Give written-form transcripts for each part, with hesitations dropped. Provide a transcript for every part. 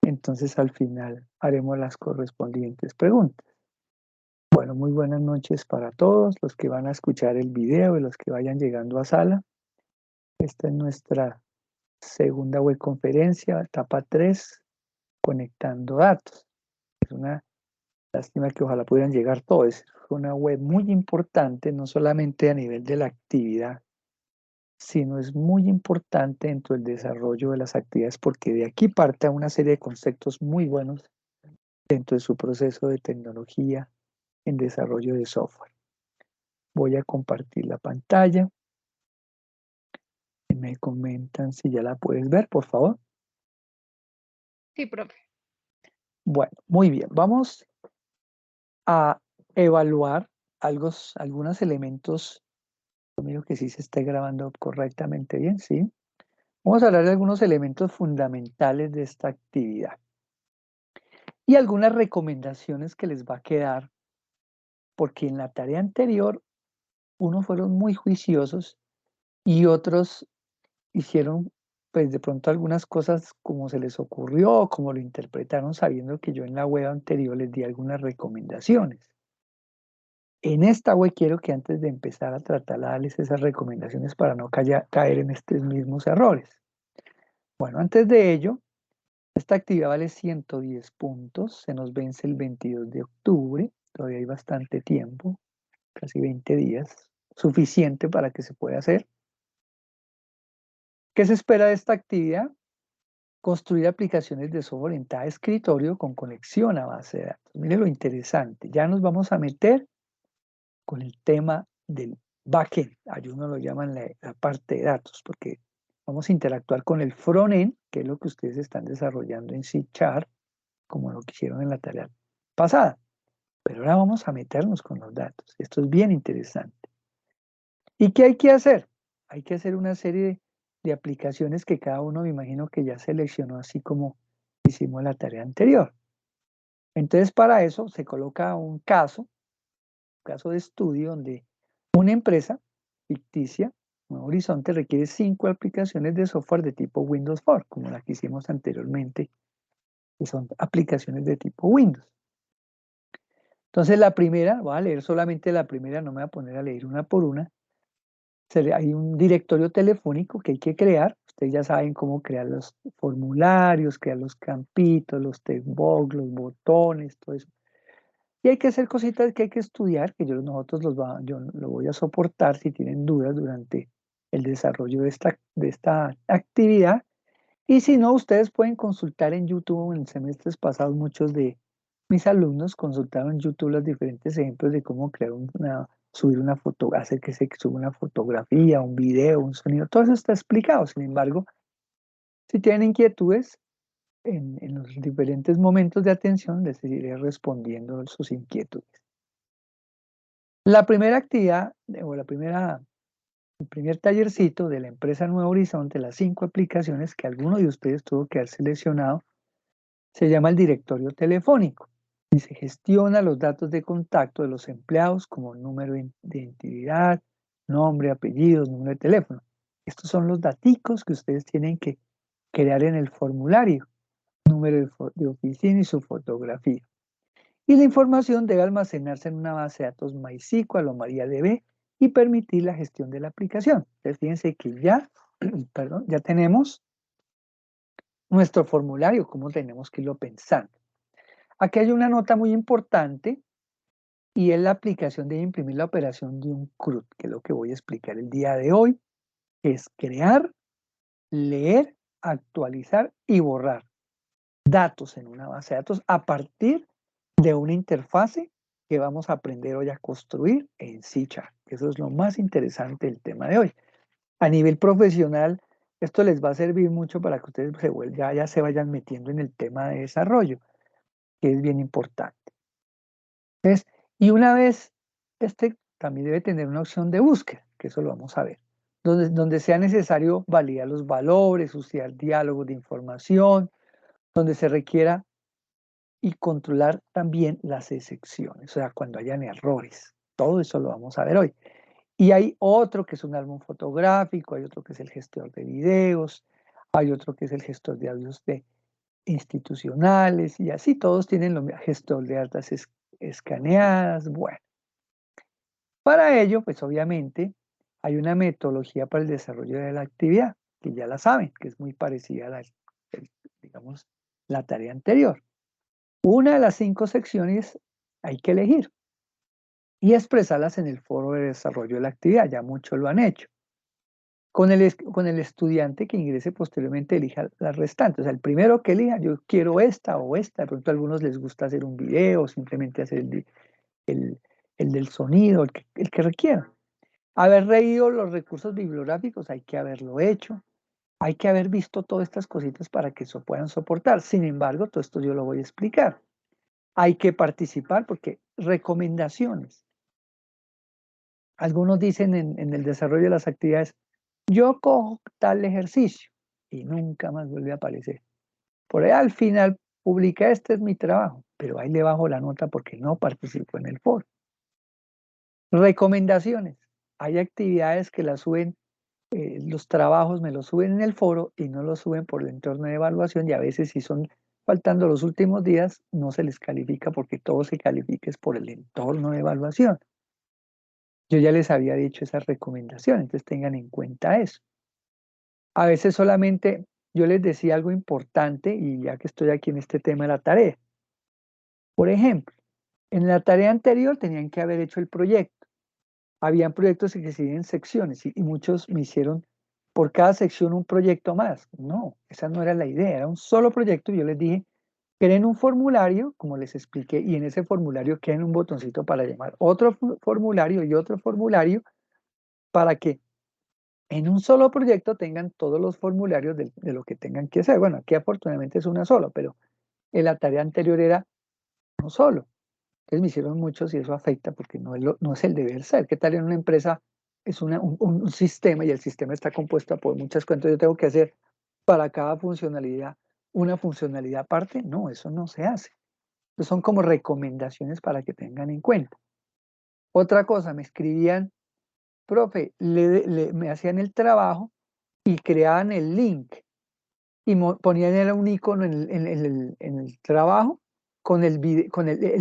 Entonces al final haremos las correspondientes preguntas. Bueno, muy buenas noches para todos los que van a escuchar el video y los que vayan llegando a sala. Esta es nuestra segunda web conferencia, etapa 3, conectando datos. Es una lástima que ojalá pudieran llegar todos. Es una web muy importante, no solamente a nivel de la actividad, sino es muy importante dentro del desarrollo de las actividades porque de aquí parte una serie de conceptos muy buenos dentro de su proceso de tecnología en desarrollo de software. Voy a compartir la pantalla. Me comentan si ya la puedes ver, por favor. Sí, profe. Bueno, muy bien. Vamos a evaluar algunos elementos. Miro que sí se está grabando correctamente bien, ¿sí? Vamos a hablar de algunos elementos fundamentales de esta actividad y algunas recomendaciones que les va a quedar, porque en la tarea anterior unos fueron muy juiciosos y otros hicieron, pues de pronto algunas cosas como se les ocurrió, como lo interpretaron, sabiendo que yo en la web anterior les di algunas recomendaciones. En esta web quiero que antes de empezar a tratarla, darles esas recomendaciones para no caer en estos mismos errores. Bueno, antes de ello, esta actividad vale 110 puntos, se nos vence el 22 de octubre, todavía hay bastante tiempo, casi 20 días, suficiente para que se pueda hacer. ¿Qué se espera de esta actividad? Construir aplicaciones de software orientada a escritorio con conexión a base de datos. Mire lo interesante, ya nos vamos a meter con el tema del backend, algunos lo llaman la parte de datos, porque vamos a interactuar con el frontend, que es lo que ustedes están desarrollando en C#, como lo que hicieron en la tarea pasada. Pero ahora vamos a meternos con los datos. Esto es bien interesante. ¿Y qué hay que hacer? Hay que hacer una serie de aplicaciones que cada uno me imagino que ya seleccionó así como hicimos la tarea anterior. Entonces para eso se coloca un caso de estudio donde una empresa ficticia, Nuevo Horizonte, requiere 5 aplicaciones de software de tipo Windows Phone, como la que hicimos anteriormente, que son aplicaciones de tipo Windows. Entonces la primera, voy a leer solamente la primera, no me voy a poner a leer una por una. Hay un directorio telefónico que hay que crear. Ustedes ya saben cómo crear los formularios, crear los campitos, los textbox, los botones, todo eso. Y hay que hacer cositas que hay que estudiar, que yo lo voy a soportar si tienen dudas durante el desarrollo de esta actividad. Y si no, ustedes pueden consultar en YouTube. En semestres pasados muchos de mis alumnos consultaron en YouTube los diferentes ejemplos de cómo crear subir una foto, hacer que se suba una fotografía, un video, un sonido. Todo eso está explicado. Sin embargo, si tienen inquietudes, en los diferentes momentos de atención les iré respondiendo sus inquietudes. La primera actividad, o el primer tallercito de la empresa Nuevo Horizonte, las 5 aplicaciones que alguno de ustedes tuvo que haber seleccionado, se llama el directorio telefónico y se gestiona los datos de contacto de los empleados como número de identidad, nombre, apellidos, número de teléfono. Estos son los daticos que ustedes tienen que crear en el formulario, número de oficina y su fotografía. Y la información debe almacenarse en una base de datos MySQL o MariaDB y permitir la gestión de la aplicación. Entonces, fíjense que ya, ya tenemos nuestro formulario, cómo tenemos que irlo pensando. Aquí hay una nota muy importante y es la aplicación de imprimir la operación de un CRUD, que es lo que voy a explicar el día de hoy. Es crear, leer, actualizar y borrar datos en una base de datos a partir de una interfase que vamos a aprender hoy a construir en C#. Eso es lo más interesante del tema de hoy. A nivel profesional, esto les va a servir mucho para que ustedes ya se vayan metiendo en el tema de desarrollo, que es bien importante. Entonces, y una vez, también debe tener una opción de búsqueda, que eso lo vamos a ver, donde sea necesario validar los valores, usar diálogos de información, donde se requiera y controlar también las excepciones, o sea, cuando hayan errores. Todo eso lo vamos a ver hoy. Y hay otro que es un álbum fotográfico, hay otro que es el gestor de videos. Hay otro que es el gestor de audios institucionales y así todos tienen lo mismo, gestor de actas escaneadas. Bueno, para ello, pues obviamente hay una metodología para el desarrollo de la actividad, que ya la saben, que es muy parecida a digamos, la tarea anterior. Una de las 5 secciones hay que elegir y expresarlas en el foro de desarrollo de la actividad, ya muchos lo han hecho. Con el estudiante que ingrese posteriormente elija las restantes. O sea, el primero que elija, yo quiero esta o esta. De pronto a algunos les gusta hacer un video, simplemente hacer el, el del sonido, el que requiera. Haber leído los recursos bibliográficos, hay que haberlo hecho. Hay que haber visto todas estas cositas para que eso puedan soportar. Sin embargo, todo esto yo lo voy a explicar. Hay que participar porque recomendaciones. Algunos dicen en el desarrollo de las actividades, yo cojo tal ejercicio y nunca más vuelve a aparecer. Por ahí al final publica, este es mi trabajo, pero ahí le bajo la nota porque no participó en el foro. Recomendaciones. Hay actividades que las suben, los trabajos me los suben en el foro y no los suben por el entorno de evaluación y a veces si son faltando los últimos días no se les califica porque todo se califica es por el entorno de evaluación. Yo ya les había dicho esas recomendaciones, entonces tengan en cuenta eso. A veces solamente yo les decía algo importante y ya que estoy aquí en este tema de la tarea. Por ejemplo, en la tarea anterior tenían que haber hecho el proyecto. Habían proyectos que se dividen en secciones y muchos me hicieron por cada sección un proyecto más. No, esa no era la idea, era un solo proyecto y yo les dije, creen un formulario, como les expliqué, y en ese formulario creen un botoncito para llamar otro formulario y otro formulario para que en un solo proyecto tengan todos los formularios de lo que tengan que hacer. Bueno, aquí afortunadamente es una sola, pero en la tarea anterior era uno solo. Entonces me hicieron muchos y eso afecta porque no es el deber ser. ¿Qué tal en una empresa? Es un sistema y el sistema está compuesto por muchas cosas. Yo tengo que hacer para cada funcionalidad una funcionalidad aparte. No, eso no se hace. Entonces son como recomendaciones para que tengan en cuenta. Otra cosa, me escribían, profe, me hacían el trabajo y creaban el link y ponían era un icono en el trabajo con el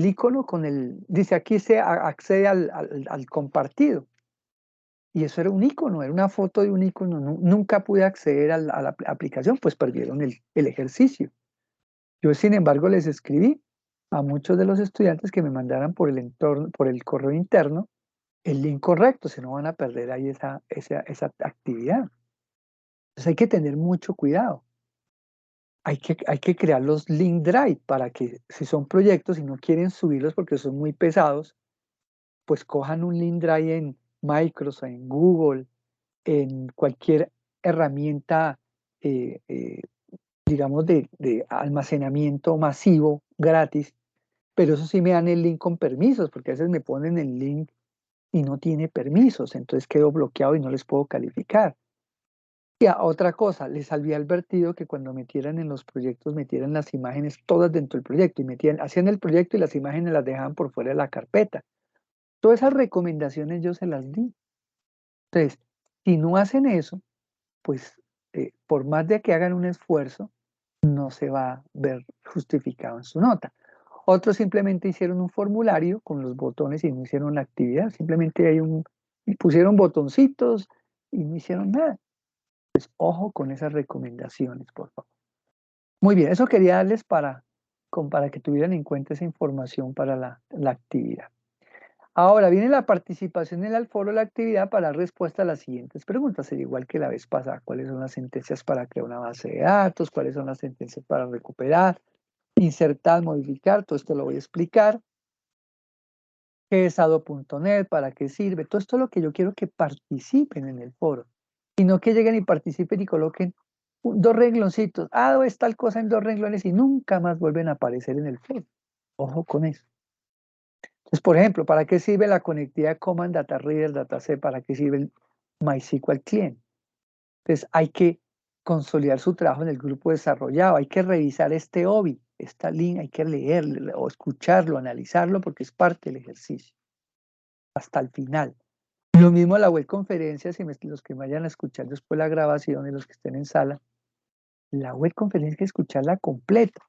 icono, dice aquí se accede al compartido. Y eso era un icono, era una foto de un icono. Nunca pude acceder a la aplicación, pues perdieron el ejercicio. Yo, sin embargo, les escribí a muchos de los estudiantes que me mandaran por el entorno, por el correo interno, el link correcto, si no van a perder ahí esa actividad. Entonces hay que tener mucho cuidado. Hay que crear los link drive para que si son proyectos y no quieren subirlos porque son muy pesados, pues cojan un link drive en Microsoft, en Google, en cualquier herramienta, eh, eh, digamos, de almacenamiento masivo, gratis, pero eso sí me dan el link con permisos, porque a veces me ponen el link y no tiene permisos, entonces quedo bloqueado y no les puedo calificar. Y otra cosa, les había advertido que cuando metieran en los proyectos, metieran las imágenes todas dentro del proyecto y hacían el proyecto y las imágenes las dejaban por fuera de la carpeta. Todas esas recomendaciones yo se las di. Entonces, si no hacen eso, pues por más de que hagan un esfuerzo, no se va a ver justificado en su nota. Otros simplemente hicieron un formulario con los botones y no hicieron la actividad, simplemente y pusieron botoncitos y no hicieron nada. Ojo con esas recomendaciones, por favor. Muy bien, eso quería darles para que tuvieran en cuenta esa información para la actividad. Ahora viene la participación en el foro de la actividad para dar respuesta a las siguientes preguntas, sería igual que la vez pasada. ¿Cuáles son las sentencias para crear una base de datos? ¿Cuáles son las sentencias para recuperar? Insertar, modificar, todo esto lo voy a explicar. ¿Qué es ado.net? ¿Para qué sirve? Todo esto es lo que yo quiero que participen en el foro. Y no que lleguen y participen y coloquen dos rengloncitos. Ado es tal cosa en dos renglones y nunca más vuelven a aparecer en el foro. Ojo con eso. Entonces, por ejemplo, ¿para qué sirve la conectividad Command Data Reader, Dataset? ¿Para qué sirve el MySQL Client? Entonces, hay que consolidar su trabajo en el grupo desarrollado. Hay que revisar este OBI, esta línea, hay que leerlo o escucharlo, analizarlo, porque es parte del ejercicio. Hasta el final. Lo mismo la web conferencia, los que vayan a escuchar después la grabación y los que estén en sala, la web conferencia hay que escucharla completa.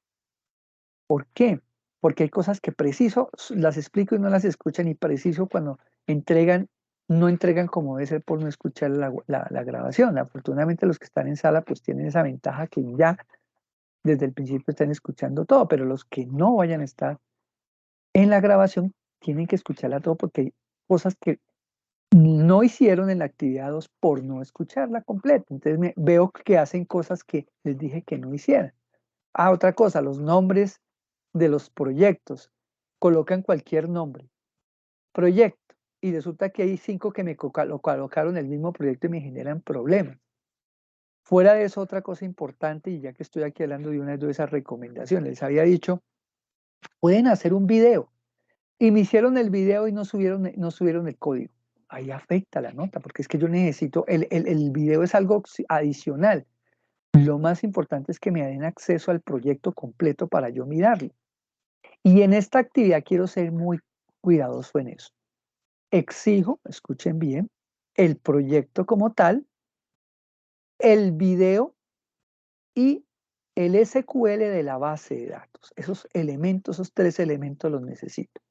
¿Por qué? Porque hay cosas que preciso las explico y no las escuchan, y preciso cuando entregan, no entregan como debe ser por no escuchar la grabación. Afortunadamente los que están en sala pues tienen esa ventaja que ya desde el principio están escuchando todo, pero los que no vayan a estar en la grabación tienen que escucharla todo porque hay cosas que no hicieron en la actividad 2 por no escucharla completa. Entonces veo que hacen cosas que les dije que no hicieran. Ah, otra cosa, los nombres de los proyectos. Colocan cualquier nombre, proyecto, y resulta que hay 5 que me lo colocaron el mismo proyecto y me generan problemas. Fuera de eso, otra cosa importante, y ya que estoy aquí hablando de una de esas recomendaciones, les había dicho, pueden hacer un video, y me hicieron el video y no subieron el código. Ahí afecta la nota, porque es que yo necesito, el video es algo adicional. Lo más importante es que me den acceso al proyecto completo para yo mirarlo. Y en esta actividad quiero ser muy cuidadoso en eso. Exijo, escuchen bien, el proyecto como tal, el video y el SQL de la base de datos. Esos elementos, esos 3 elementos los necesito.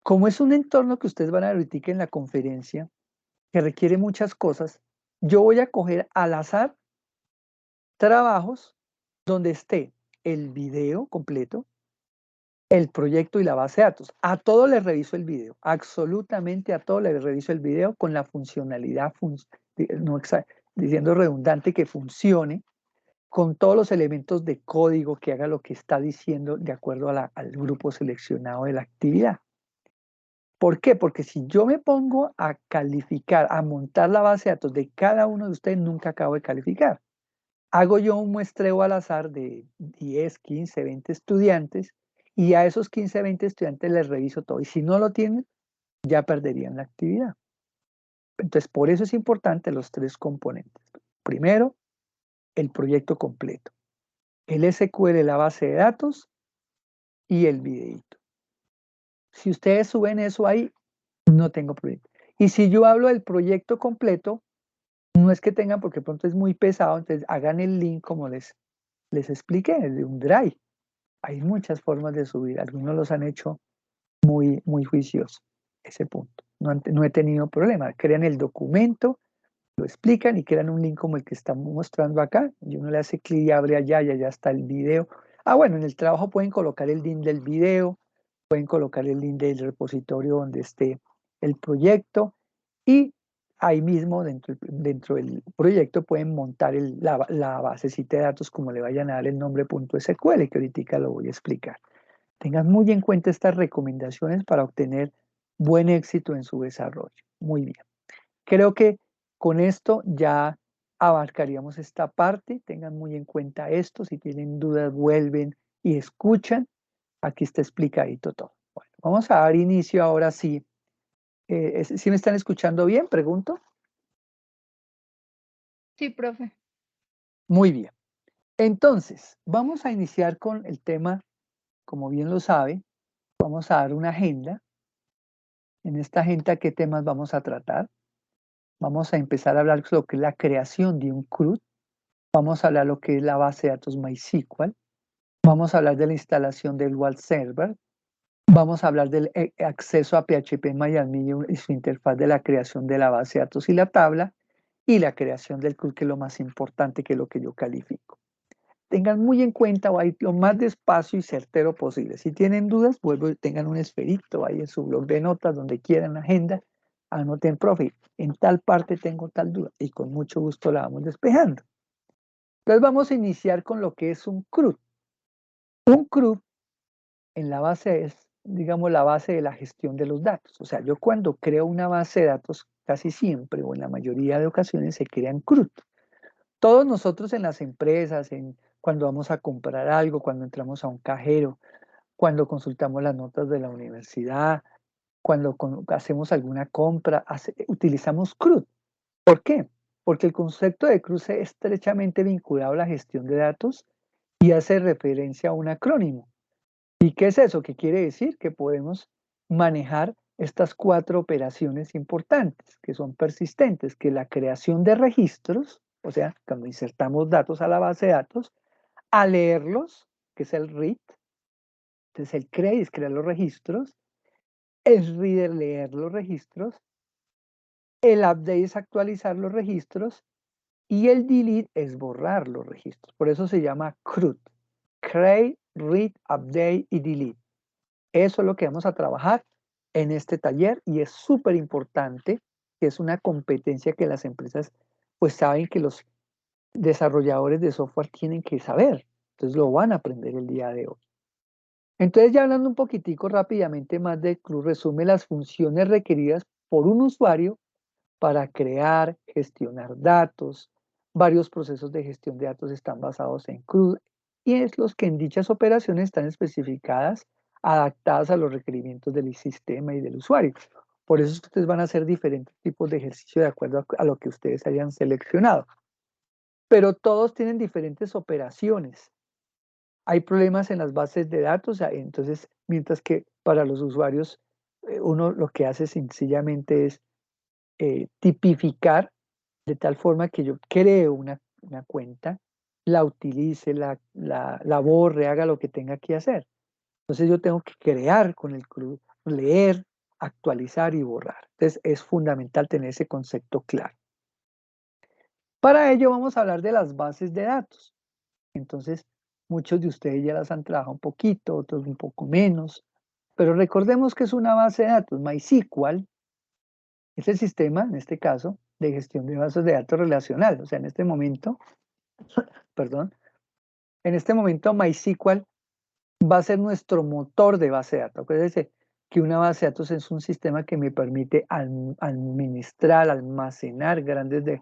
Como es un entorno que ustedes van a ver ahorita en la conferencia, que requiere muchas cosas, yo voy a coger al azar trabajos donde esté el video completo, el proyecto y la base de datos. A todo le reviso el video, absolutamente a todo le reviso el video con la funcionalidad, no diciendo redundante, que funcione, con todos los elementos de código que haga lo que está diciendo de acuerdo al grupo seleccionado de la actividad. ¿Por qué? Porque si yo me pongo a calificar, a montar la base de datos de cada uno de ustedes, nunca acabo de calificar. Hago yo un muestreo al azar de 10, 15, 20 estudiantes, y a esos 15, 20 estudiantes les reviso todo. Y si no lo tienen, ya perderían la actividad. Entonces, por eso es importante los 3 componentes. Primero, el proyecto completo. El SQL, la base de datos, y el videíto. Si ustedes suben eso ahí, no tengo problema. Y si yo hablo del proyecto completo, no es que tengan, porque pronto es muy pesado, entonces hagan el link como les expliqué, de un Drive. Hay muchas formas de subir, algunos los han hecho muy, muy juiciosos, ese punto. No he tenido problema, crean el documento, lo explican y crean un link como el que estamos mostrando acá, y uno le hace clic y abre allá y allá está el video. Ah, bueno, en el trabajo pueden colocar el link del video, pueden colocar el link del repositorio donde esté el proyecto, y ahí mismo dentro del proyecto pueden montar la basecita de datos, como le vayan a dar el nombre .sql, que ahorita lo voy a explicar. Tengan muy en cuenta estas recomendaciones para obtener buen éxito en su desarrollo. Muy bien. Creo que con esto ya abarcaríamos esta parte. Tengan muy en cuenta esto. Si tienen dudas, vuelven y escuchan. Aquí está explicadito todo. Bueno, vamos a dar inicio ahora sí. ¿Sí me están escuchando bien? Pregunto. Sí, profe. Muy bien. Entonces, vamos a iniciar con el tema, como bien lo sabe, vamos a dar una agenda. En esta agenda, ¿qué temas vamos a tratar? Vamos a empezar a hablar sobre lo que es la creación de un CRUD. Vamos a hablar lo que es la base de datos MySQL. Vamos a hablar de la instalación del web server. Vamos a hablar del acceso a PHP Miami y su interfaz de la creación de la base de datos y la tabla, y la creación del CRUD, que es lo más importante, que es lo que yo califico. Tengan muy en cuenta, o ahí lo más despacio y certero posible. Si tienen dudas, vuelvo y tengan un esferito ahí en su blog de notas, donde quieran, agenda, anoten, profe, en tal parte tengo tal duda, y con mucho gusto la vamos despejando. Entonces vamos a iniciar con lo que es un CRUD. Un CRUD en la base es, digamos, la base de la gestión de los datos. O sea, yo cuando creo una base de datos, casi siempre o en la mayoría de ocasiones se crean CRUD. Todos nosotros en las empresas, cuando vamos a comprar algo, cuando entramos a un cajero, cuando consultamos las notas de la universidad, cuando hacemos alguna compra, utilizamos CRUD. ¿Por qué? Porque el concepto de CRUD es estrechamente vinculado a la gestión de datos y hace referencia a un acrónimo. ¿Y qué es eso? ¿Qué quiere decir? Que podemos manejar estas 4 operaciones importantes, que son persistentes, que es la creación de registros, o sea, cuando insertamos datos a la base de datos, a leerlos, que es el read. Entonces el create es crear los registros, el reader leer los registros, el update es actualizar los registros y el delete es borrar los registros. Por eso se llama CRUD. Create, read, update y delete. Eso es lo que vamos a trabajar en este taller y es súper importante, que es una competencia que las empresas pues saben que los desarrolladores de software tienen que saber. Entonces lo van a aprender el día de hoy. Entonces ya hablando un poquitico rápidamente más del CRUD, resume las funciones requeridas por un usuario para crear, gestionar datos. Varios procesos de gestión de datos están basados en CRUD y es los que en dichas operaciones están especificadas, adaptadas a los requerimientos del sistema y del usuario. Por eso ustedes van a hacer diferentes tipos de ejercicio de acuerdo a lo que ustedes hayan seleccionado. Pero todos tienen diferentes operaciones. Hay problemas en las bases de datos, entonces, mientras que para los usuarios, uno lo que hace sencillamente es tipificar de tal forma que yo creo una cuenta, la utilice, la borre, haga lo que tenga que hacer. Entonces yo tengo que crear con el CRUD, leer, actualizar y borrar. Entonces es fundamental tener ese concepto claro. Para ello vamos a hablar de las bases de datos. Entonces, muchos de ustedes ya las han trabajado un poquito, otros un poco menos, pero recordemos que es una base de datos. MySQL es el sistema, en este caso, de gestión de bases de datos relacional. O sea, en este momento, perdón, en este momento MySQL va a ser nuestro motor de base de datos. Acuérdense que una base de datos es un sistema que me permite administrar, almacenar grandes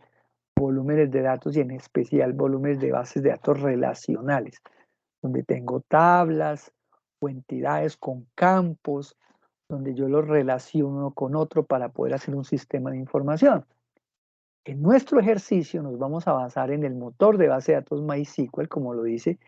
volúmenes de datos y en especial volúmenes de bases de datos relacionales, donde tengo tablas o entidades con campos, donde yo los relaciono con otro para poder hacer un sistema de información. En nuestro ejercicio nos vamos a basar en el motor de base de datos MySQL, como lo dice,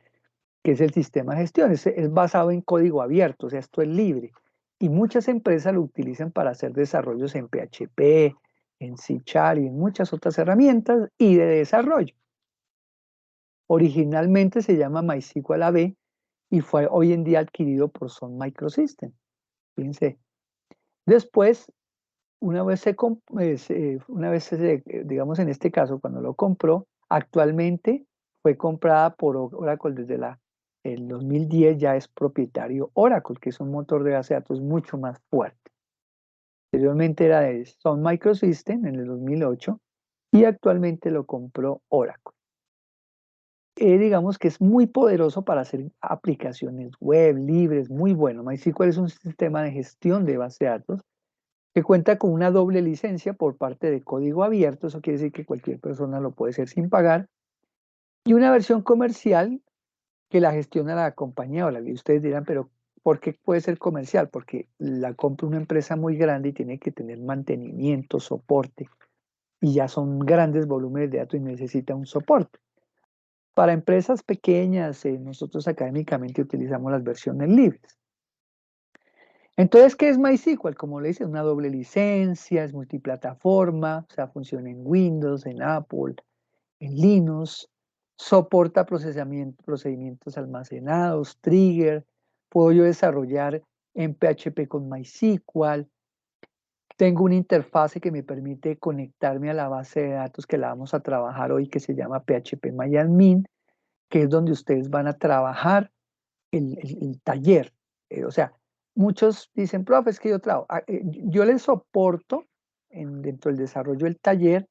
que es el sistema de gestión. Es basado en código abierto, o sea, esto es libre. Y muchas empresas lo utilizan para hacer desarrollos en PHP, en C# y en muchas otras herramientas y de desarrollo. Originalmente se llama MySQL AB y fue hoy en día adquirido por Sun Microsystems. Fíjense. Después, digamos en este caso, cuando lo compró, actualmente fue comprada por Oracle desde el 2010, ya es propietario Oracle, que es un motor de base de datos mucho más fuerte. Anteriormente era de Sun Microsystems en el 2008 y actualmente lo compró Oracle. Digamos que es muy poderoso para hacer aplicaciones web libres, muy bueno. MySQL es un sistema de gestión de base de datos que cuenta con una doble licencia por parte de código abierto, eso quiere decir que cualquier persona lo puede hacer sin pagar, y una versión comercial que la gestiona la compañía Oracle. Y ustedes dirán, pero ¿por qué puede ser comercial? Porque la compra una empresa muy grande y tiene que tener mantenimiento, soporte, y ya son grandes volúmenes de datos y necesita un soporte. Para empresas pequeñas, nosotros académicamente utilizamos las versiones libres. Entonces, ¿qué es MySQL? Como le dice, una doble licencia, es multiplataforma, o sea, funciona en Windows, en Apple, en Linux, soporta procedimientos almacenados, trigger, puedo yo desarrollar en PHP con MySQL, tengo una interfase que me permite conectarme a la base de datos que la vamos a trabajar hoy, que se llama PHPMyAdmin, que es donde ustedes van a trabajar el taller. O sea, muchos dicen, profe, es que yo les soporto dentro del desarrollo del taller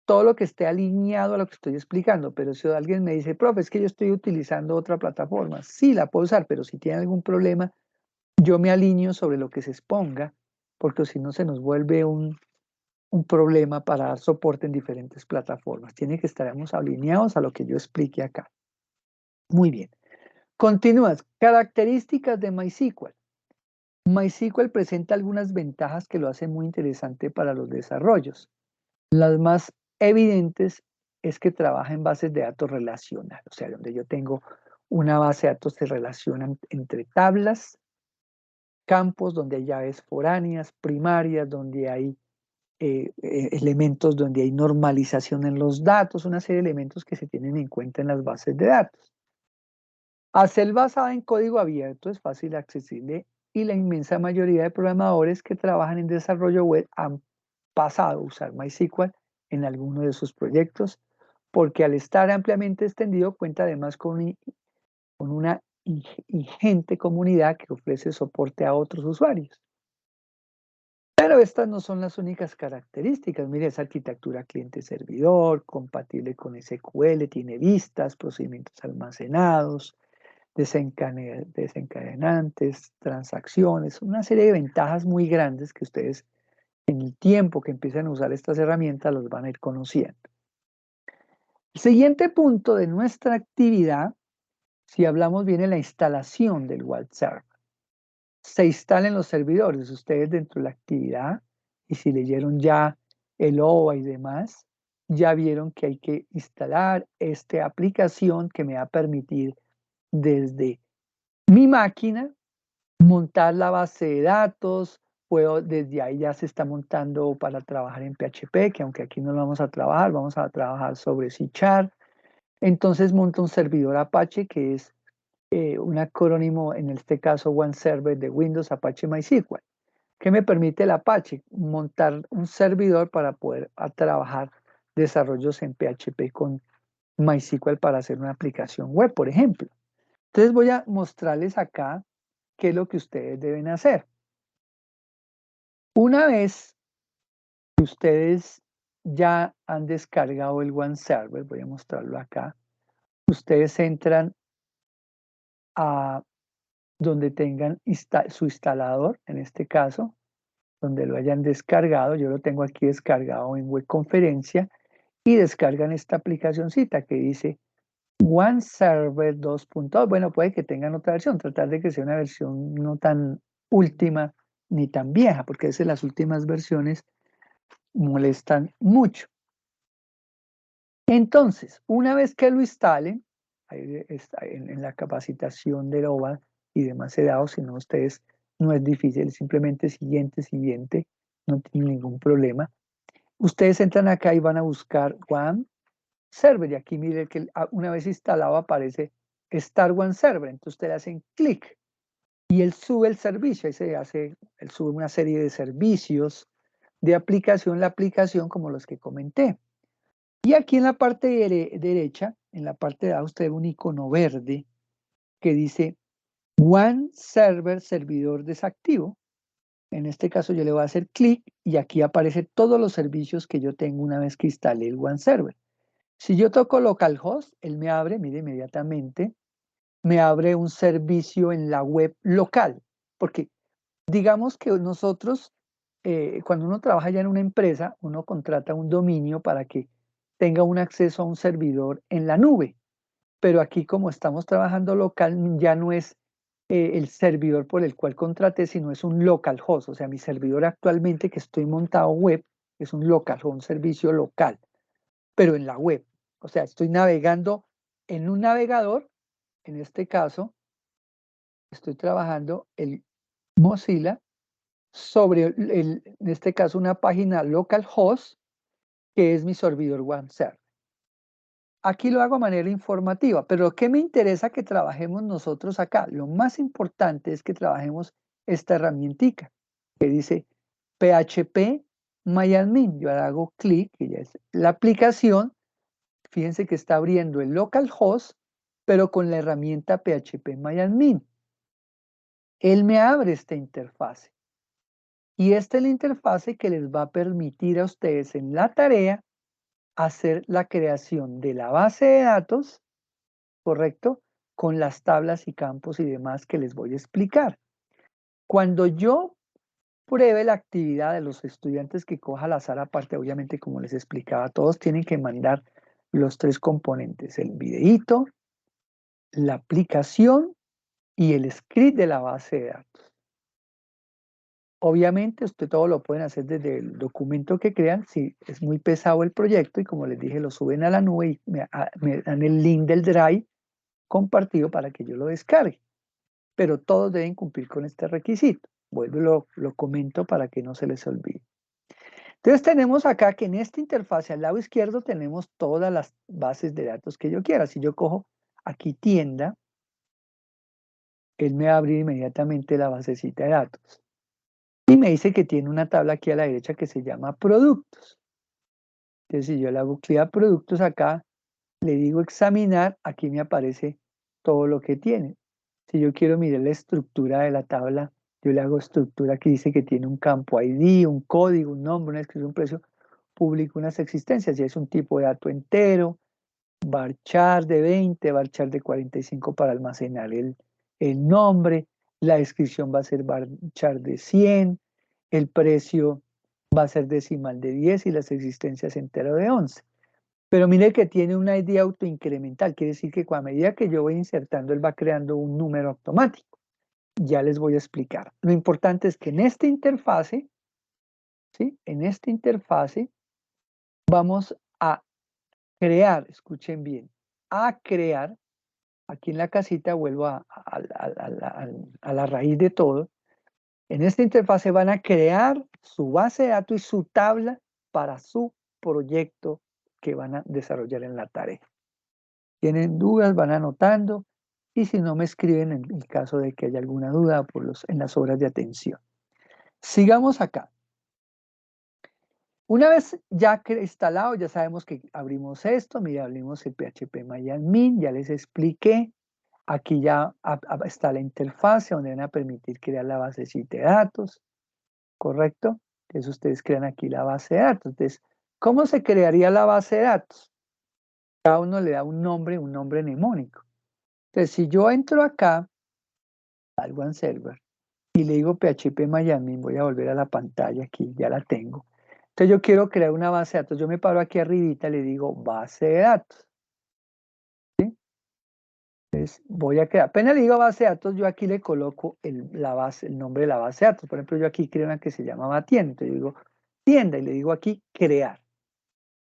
todo lo que esté alineado a lo que estoy explicando, pero si alguien me dice, profe, es que yo estoy utilizando otra plataforma, sí la puedo usar, pero si tiene algún problema, yo me alineo sobre lo que se exponga, porque si no se nos vuelve un problema para dar soporte en diferentes plataformas. Tiene que estaremos alineados a lo que yo explique acá. Muy bien. Continúas. Características de MySQL. MySQL presenta algunas ventajas que lo hacen muy interesante para los desarrollos. Las más evidentes es que trabaja en bases de datos relacionales, o sea, donde yo tengo una base de datos que se relacionan entre tablas, campos, donde hay llaves foráneas, primarias, donde hay elementos donde hay normalización en los datos, una serie de elementos que se tienen en cuenta en las bases de datos. Al ser basada en código abierto es fácil, accesible y la inmensa mayoría de programadores que trabajan en desarrollo web han pasado a usar MySQL en alguno de sus proyectos porque al estar ampliamente extendido cuenta además con una ingente comunidad que ofrece soporte a otros usuarios. Pero estas no son las únicas características. Mire, esa arquitectura cliente-servidor, compatible con SQL, tiene vistas, procedimientos almacenados, desencadenantes, transacciones, una serie de ventajas muy grandes que ustedes en el tiempo que empiecen a usar estas herramientas los van a ir conociendo. El siguiente punto de nuestra actividad, si hablamos bien de la instalación del web server. Se instalen los servidores, ustedes dentro de la actividad, y si leyeron ya el OVA y demás, ya vieron que hay que instalar esta aplicación que me va a permitir desde mi máquina montar la base de datos, puedo, desde ahí ya se está montando para trabajar en PHP, que aunque aquí no lo vamos a trabajar sobre C#. Entonces monta un servidor Apache que es un acrónimo, en este caso One Server de Windows Apache MySQL, que me permite el Apache montar un servidor para poder trabajar desarrollos en PHP con MySQL para hacer una aplicación web, por ejemplo. Entonces voy a mostrarles acá qué es lo que ustedes deben hacer. Una vez que ustedes ya han descargado el One Server, voy a mostrarlo acá, ustedes entran a donde tengan su instalador, en este caso, donde lo hayan descargado. Yo lo tengo aquí descargado en web conferencia y descargan esta aplicacioncita que dice One Server 2.2. Bueno, puede que tengan otra versión, tratar de que sea una versión no tan última ni tan vieja, porque a veces las últimas versiones molestan mucho. Entonces, una vez que lo instalen, ahí está en la capacitación del OVA y demás he dado, si no ustedes, no es difícil, simplemente siguiente, no tienen ningún problema. Ustedes entran acá y van a buscar One Server, y aquí mire que una vez instalado aparece Start One Server, entonces ustedes hacen clic y él sube el servicio, él sube una serie de servicios de aplicación, la aplicación como los que comenté. Y aquí en la parte derecha, en la parte de abajo, usted ve un icono verde que dice One Server, servidor desactivo. En este caso yo le voy a hacer clic y aquí aparecen todos los servicios que yo tengo una vez que instalé el One Server. Si yo toco localhost, él me abre, mire, inmediatamente, me abre un servicio en la web local. Porque digamos que nosotros, cuando uno trabaja ya en una empresa, uno contrata un dominio para que tenga un acceso a un servidor en la nube. Pero aquí, como estamos trabajando local, ya no es el servidor por el cual contraté, sino es un localhost. O sea, mi servidor actualmente que estoy montado web es un localhost, un servicio local, pero en la web. O sea, estoy navegando en un navegador. En este caso, estoy trabajando el Mozilla sobre, en este caso, una página localhost, que es mi servidor OneServer. Aquí lo hago de manera informativa, pero ¿qué me interesa que trabajemos nosotros acá? Lo más importante es que trabajemos esta herramientica que dice PHP MyAdmin. Yo hago clic y ya es la aplicación. Fíjense que está abriendo el localhost, pero con la herramienta PHP MyAdmin. Él me abre esta interfase. Y esta es la interfase que les va a permitir a ustedes en la tarea hacer la creación de la base de datos, ¿correcto? Con las tablas y campos y demás que les voy a explicar. Cuando yo pruebe la actividad de los estudiantes que coja al azar aparte, obviamente como les explicaba, todos tienen que mandar los tres componentes, el videíto, la aplicación y el script de la base de datos. Obviamente, usted todo lo pueden hacer desde el documento que crean. Si es muy pesado el proyecto y como les dije, lo suben a la nube y me dan el link del Drive compartido para que yo lo descargue. Pero todos deben cumplir con este requisito. Vuelvo y lo comento para que no se les olvide. Entonces tenemos acá que en esta interfase al lado izquierdo tenemos todas las bases de datos que yo quiera. Si yo cojo aquí tienda, él me va a abrir inmediatamente la basecita de datos. Y me dice que tiene una tabla aquí a la derecha que se llama productos. Entonces si yo le hago clic a productos acá, le digo examinar, aquí me aparece todo lo que tiene. Si yo quiero mirar la estructura de la tabla, yo le hago estructura que dice que tiene un campo ID, un código, un nombre, una descripción, un precio, público, unas existencias. Si es un tipo de dato entero, varchar de 20, varchar de 45 para almacenar el nombre, la descripción va a ser varchar de 100, el precio va a ser decimal de 10 y las existencias entero de 11. Pero mire que tiene una ID autoincremental, quiere decir que a medida que yo voy insertando, él va creando un número automático. Ya les voy a explicar. Lo importante es que en esta interfase, ¿sí? En esta interfase vamos a crear, escuchen bien, a crear, aquí en la casita vuelvo a la raíz de todo, en esta interfase van a crear su base de datos y su tabla para su proyecto que van a desarrollar en la tarea. Tienen dudas, van anotando y si no me escriben en el caso de que haya alguna duda en las horas de atención. Sigamos acá. Una vez ya instalado, ya sabemos que abrimos esto, mira, abrimos el phpMyAdmin, ya les expliqué. Aquí ya está la interfase donde van a permitir crear la basecita de datos, ¿correcto? Entonces ustedes crean aquí la base de datos. Entonces, ¿cómo se crearía la base de datos? Cada uno le da un nombre mnemónico. Entonces, si yo entro acá al One Server y le digo phpMyAdmin, voy a volver a la pantalla aquí, ya la tengo. Entonces yo quiero crear una base de datos, yo me paro aquí arribita y le digo base de datos. ¿Sí? Entonces voy a crear, apenas le digo base de datos, yo aquí le coloco el nombre de la base de datos. Por ejemplo, yo aquí creo una que se llamaba tienda, entonces yo digo tienda y le digo aquí crear.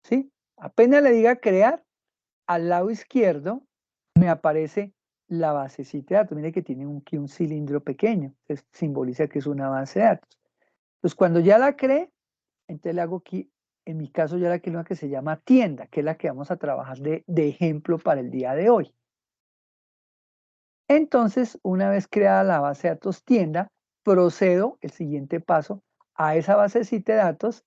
¿Sí? Apenas le diga crear, al lado izquierdo me aparece la basecita de datos. Mire que tiene aquí un cilindro pequeño, entonces simboliza que es una base de datos. Entonces cuando ya la cree, entonces le hago aquí, en mi caso ya la quiero una que se llama tienda, que es la que vamos a trabajar de ejemplo para el día de hoy. Entonces, una vez creada la base de datos tienda, procedo, el siguiente paso, a esa basecita de datos,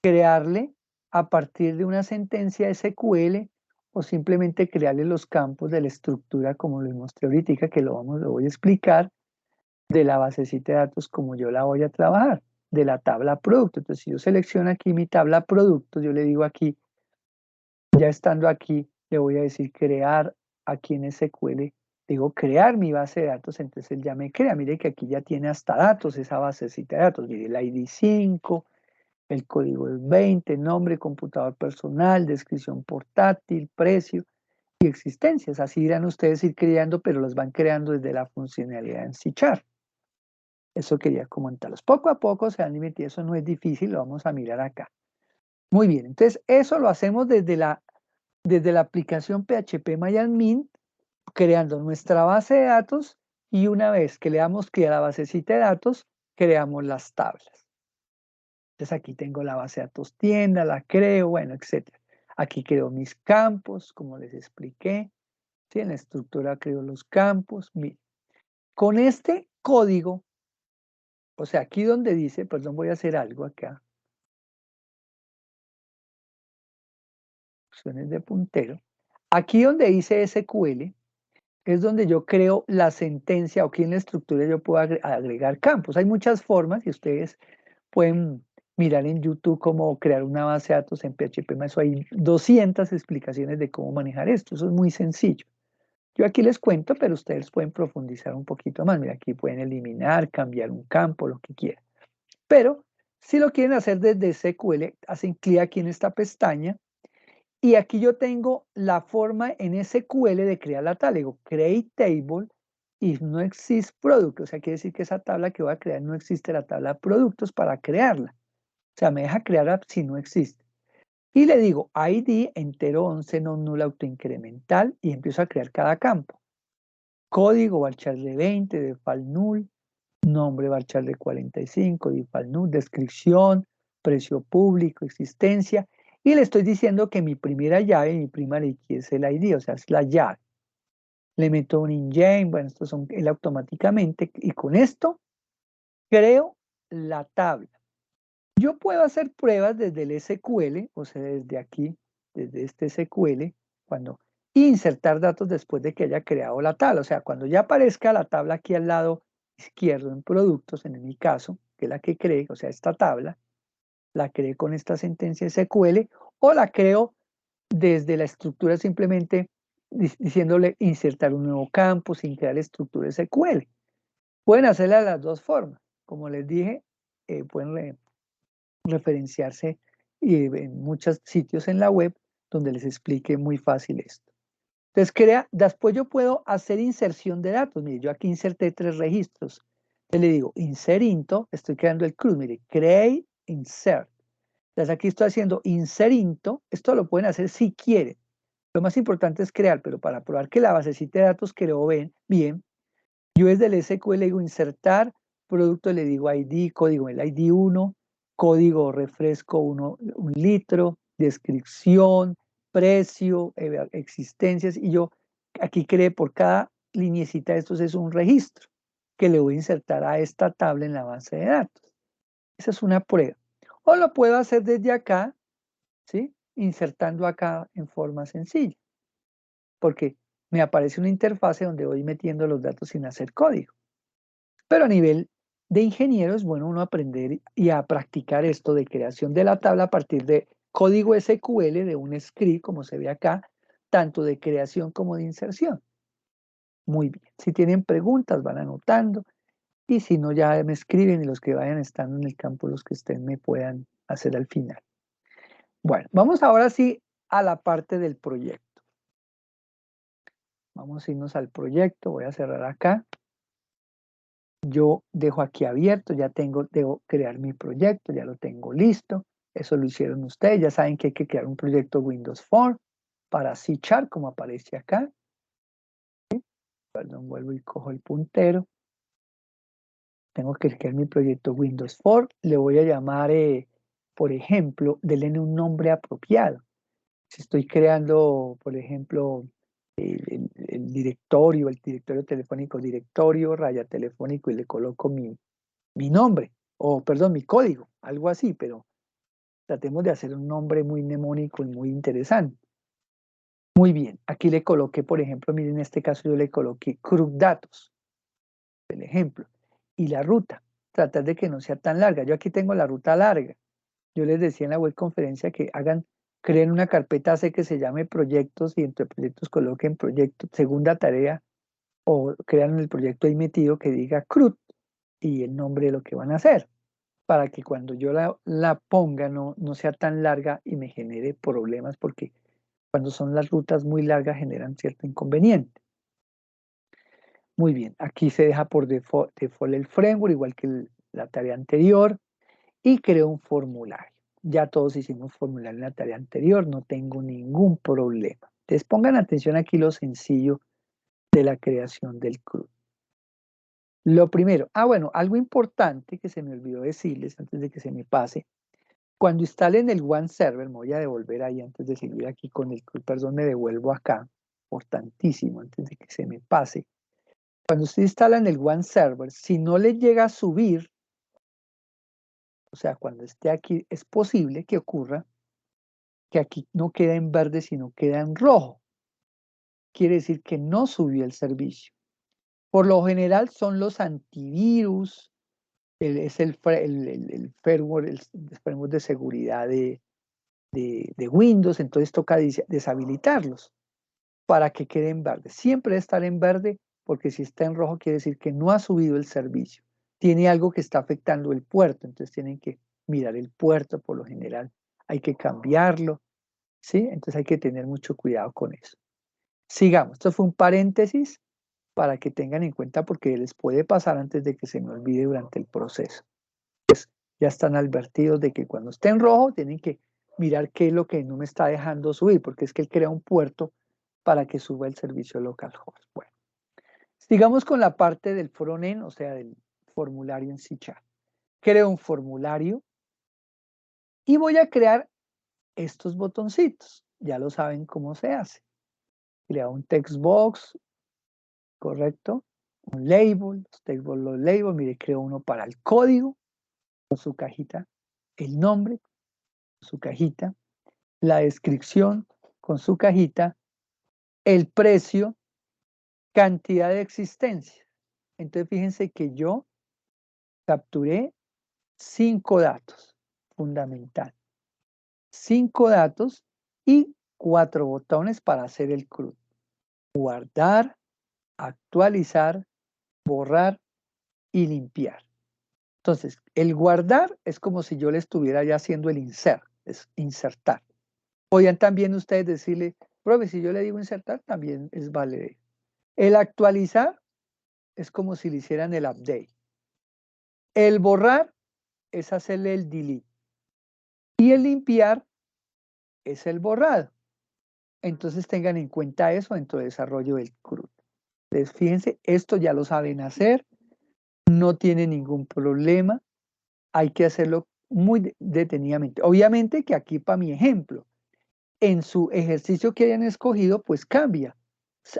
crearle a partir de una sentencia SQL o simplemente crearle los campos de la estructura como lo mostré ahorita, que lo voy a explicar, de la basecita de datos como yo la voy a trabajar, de la tabla producto. Entonces, si yo selecciono aquí mi tabla producto, yo le digo aquí, ya estando aquí, le voy a decir crear aquí en SQL, digo crear mi base de datos, entonces él ya me crea. Mire que aquí ya tiene hasta datos esa basecita de datos. Mire el ID 5, el código es 20, nombre, computador personal, descripción portátil, precio y existencias. Así irán ustedes ir creando, pero los van creando desde la funcionalidad en C#. Eso quería comentarlos. Poco a poco se van a ir, eso no es difícil, lo vamos a mirar acá. Muy bien, entonces eso lo hacemos desde la aplicación phpMyAdmin, creando nuestra base de datos y una vez que le damos clic a la basecita de datos, creamos las tablas. Entonces aquí tengo la base de datos tienda, la creo, bueno, etc. Aquí creo mis campos, como les expliqué. ¿Sí? En la estructura creo los campos. Miren, con este código, o sea, aquí donde dice, perdón, voy a hacer algo acá. Opciones de puntero. Aquí donde dice SQL, es donde yo creo la sentencia o aquí en la estructura yo puedo agregar campos. Hay muchas formas y ustedes pueden mirar en YouTube cómo crear una base de datos en PHP. Eso hay 200 explicaciones de cómo manejar esto. Eso es muy sencillo. Yo aquí les cuento, pero ustedes pueden profundizar un poquito más. Mira, aquí pueden eliminar, cambiar un campo, lo que quieran. Pero si lo quieren hacer desde SQL, hacen clic aquí en esta pestaña y aquí yo tengo la forma en SQL de crear la tabla. Digo, create table if no existe product. O sea, quiere decir que esa tabla que voy a crear no existe la tabla productos para crearla. O sea, me deja crear si no existe. Y le digo ID entero 11 non null autoincremental y empiezo a crear cada campo. Código varchar de 20, default null, nombre varchar de 45, default null, descripción, precio público, existencia, y le estoy diciendo que mi primera llave, mi primary key es el ID, o sea, es la llave. Le meto un engine, bueno, estos son él automáticamente, y con esto creo la tabla. Yo puedo hacer pruebas desde el SQL, o sea, desde aquí, desde este SQL, cuando insertar datos después de que haya creado la tabla. O sea, cuando ya aparezca la tabla aquí al lado izquierdo en productos, en mi caso, que es la que creé, o sea, esta tabla, la creé con esta sentencia SQL, o la creo desde la estructura simplemente diciéndole insertar un nuevo campo sin crear estructura SQL. Pueden hacerla de las dos formas. Como les dije, pueden referenciarse en muchos sitios en la web donde les explique muy fácil esto. Entonces, después yo puedo hacer inserción de datos. Mire, yo aquí inserté 3 registros. Entonces le digo, insert into, estoy creando el CRUD. Mire, create, insert. Entonces aquí estoy haciendo insert into. Esto lo pueden hacer si quieren. Lo más importante es crear, pero para probar que la basecita de datos quedó bien, yo desde el SQL le digo insertar, producto le digo ID, código, el ID 1, código refresco 1 litro, descripción, precio, existencias, y yo aquí creé por cada lineecita de estos es un registro que le voy a insertar a esta tabla en la base de datos. Esa es una prueba. O lo puedo hacer desde acá, ¿sí? Insertando acá en forma sencilla, porque me aparece una interfase donde voy metiendo los datos sin hacer código. Pero a nivel de ingeniero es bueno uno aprender y a practicar esto de creación de la tabla a partir de código SQL, de un script, como se ve acá, tanto de creación como de inserción. Muy bien. Si tienen preguntas, van anotando. Y si no, ya me escriben y los que vayan estando en el campo, los que estén, me puedan hacer al final. Bueno, vamos ahora sí a la parte del proyecto. Vamos a irnos al proyecto. Voy a cerrar acá. Yo dejo aquí abierto, debo crear mi proyecto, ya lo tengo listo. Eso lo hicieron ustedes, ya saben que hay que crear un proyecto Windows Form para C#, como aparece acá. ¿Sí? Perdón, vuelvo y cojo el puntero. Tengo que crear mi proyecto Windows Form. Le voy a llamar, por ejemplo, denle un nombre apropiado. Si estoy creando, por ejemplo, el directorio telefónico, directorio, raya telefónico, y le coloco mi nombre, o perdón, mi código, algo así, pero tratemos de hacer un nombre muy mnemónico y muy interesante. Muy bien, aquí le coloqué, por ejemplo, miren, en este caso yo le coloqué CRUD datos, el ejemplo, y la ruta, tratar de que no sea tan larga. Yo aquí tengo la ruta larga. Yo les decía en la web conferencia que creen una carpeta C que se llame proyectos y entre proyectos coloquen proyecto, segunda tarea, o crean el proyecto ahí metido que diga CRUD y el nombre de lo que van a hacer, para que cuando yo la ponga no sea tan larga y me genere problemas, porque cuando son las rutas muy largas generan cierto inconveniente. Muy bien, aquí se deja por default el framework, igual que la tarea anterior, y creo un formulario. Ya todos hicimos formulario en la tarea anterior, no tengo ningún problema. Entonces pongan atención aquí lo sencillo de la creación del CRUD. Lo primero, bueno, algo importante que se me olvidó decirles antes de que se me pase. Cuando instalen el One Server, me voy a devolver ahí antes de seguir aquí con el CRUD, perdón, me devuelvo acá, importantísimo, antes de que se me pase. Cuando usted instala en el One Server, si no le llega a subir, o sea, cuando esté aquí, es posible que ocurra que aquí no queda en verde, sino queda en rojo. Quiere decir que no subió el servicio. Por lo general son los antivirus, es el firmware, el framework de seguridad de Windows, entonces toca deshabilitarlos para que quede en verde. Siempre debe estar en verde, porque si está en rojo quiere decir que no ha subido el servicio. Tiene algo que está afectando el puerto, entonces tienen que mirar el puerto por lo general. Hay que cambiarlo, ¿sí? Entonces hay que tener mucho cuidado con eso. Sigamos, esto fue un paréntesis para que tengan en cuenta porque les puede pasar antes de que se me olvide durante el proceso. Pues ya están advertidos de que cuando esté en rojo tienen que mirar qué es lo que no me está dejando subir, porque es que él crea un puerto para que suba el servicio localhost. Bueno, sigamos con la parte del frontend, o sea, del formulario en C#. Creo un formulario, Y voy a crear estos botoncitos. Ya lo saben cómo se hace. Crea un text box, ¿correcto? Un label, los labels, mire, creo uno para el código, con su cajita, el nombre, su cajita, la descripción, con su cajita, el precio, cantidad de existencia. Entonces, fíjense que yo capturé 5 datos, fundamental. 5 datos y 4 botones para hacer el CRUD. Guardar, actualizar, borrar y limpiar. Entonces, el guardar es como si yo le estuviera ya haciendo el insert, es insertar. Podrían también ustedes decirle, profe, si yo le digo insertar, también es válido. El actualizar es como si le hicieran el update. El borrar es hacerle el delete. Y el limpiar es el borrado. Entonces tengan en cuenta eso dentro del desarrollo del CRUD. Entonces, fíjense, esto ya lo saben hacer, no tiene ningún problema, hay que hacerlo muy detenidamente. Obviamente que aquí para mi ejemplo, en su ejercicio que hayan escogido, pues cambia.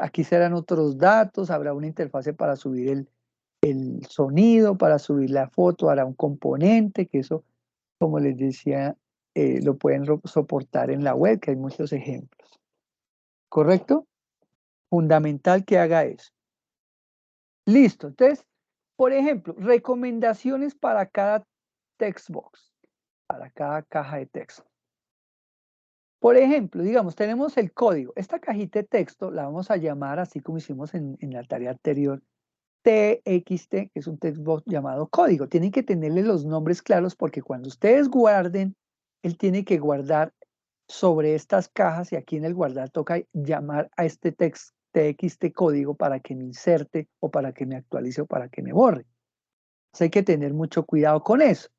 Aquí serán otros datos, habrá una interfase para subir el sonido, para subir la foto, hará un componente, que eso, como les decía, lo pueden soportar en la web, que hay muchos ejemplos. ¿Correcto? Fundamental que haga eso. Listo. Entonces, por ejemplo, recomendaciones para cada text box, para cada caja de texto. Por ejemplo, digamos, tenemos el código. Esta cajita de texto la vamos a llamar, así como hicimos en la tarea anterior, TXT, que es un text box llamado código. Tienen que tenerle los nombres claros porque cuando ustedes guarden, él tiene que guardar sobre estas cajas y aquí en el guardar toca llamar a este text TXT código para que me inserte o para que me actualice o para que me borre. Entonces hay que tener mucho cuidado con eso.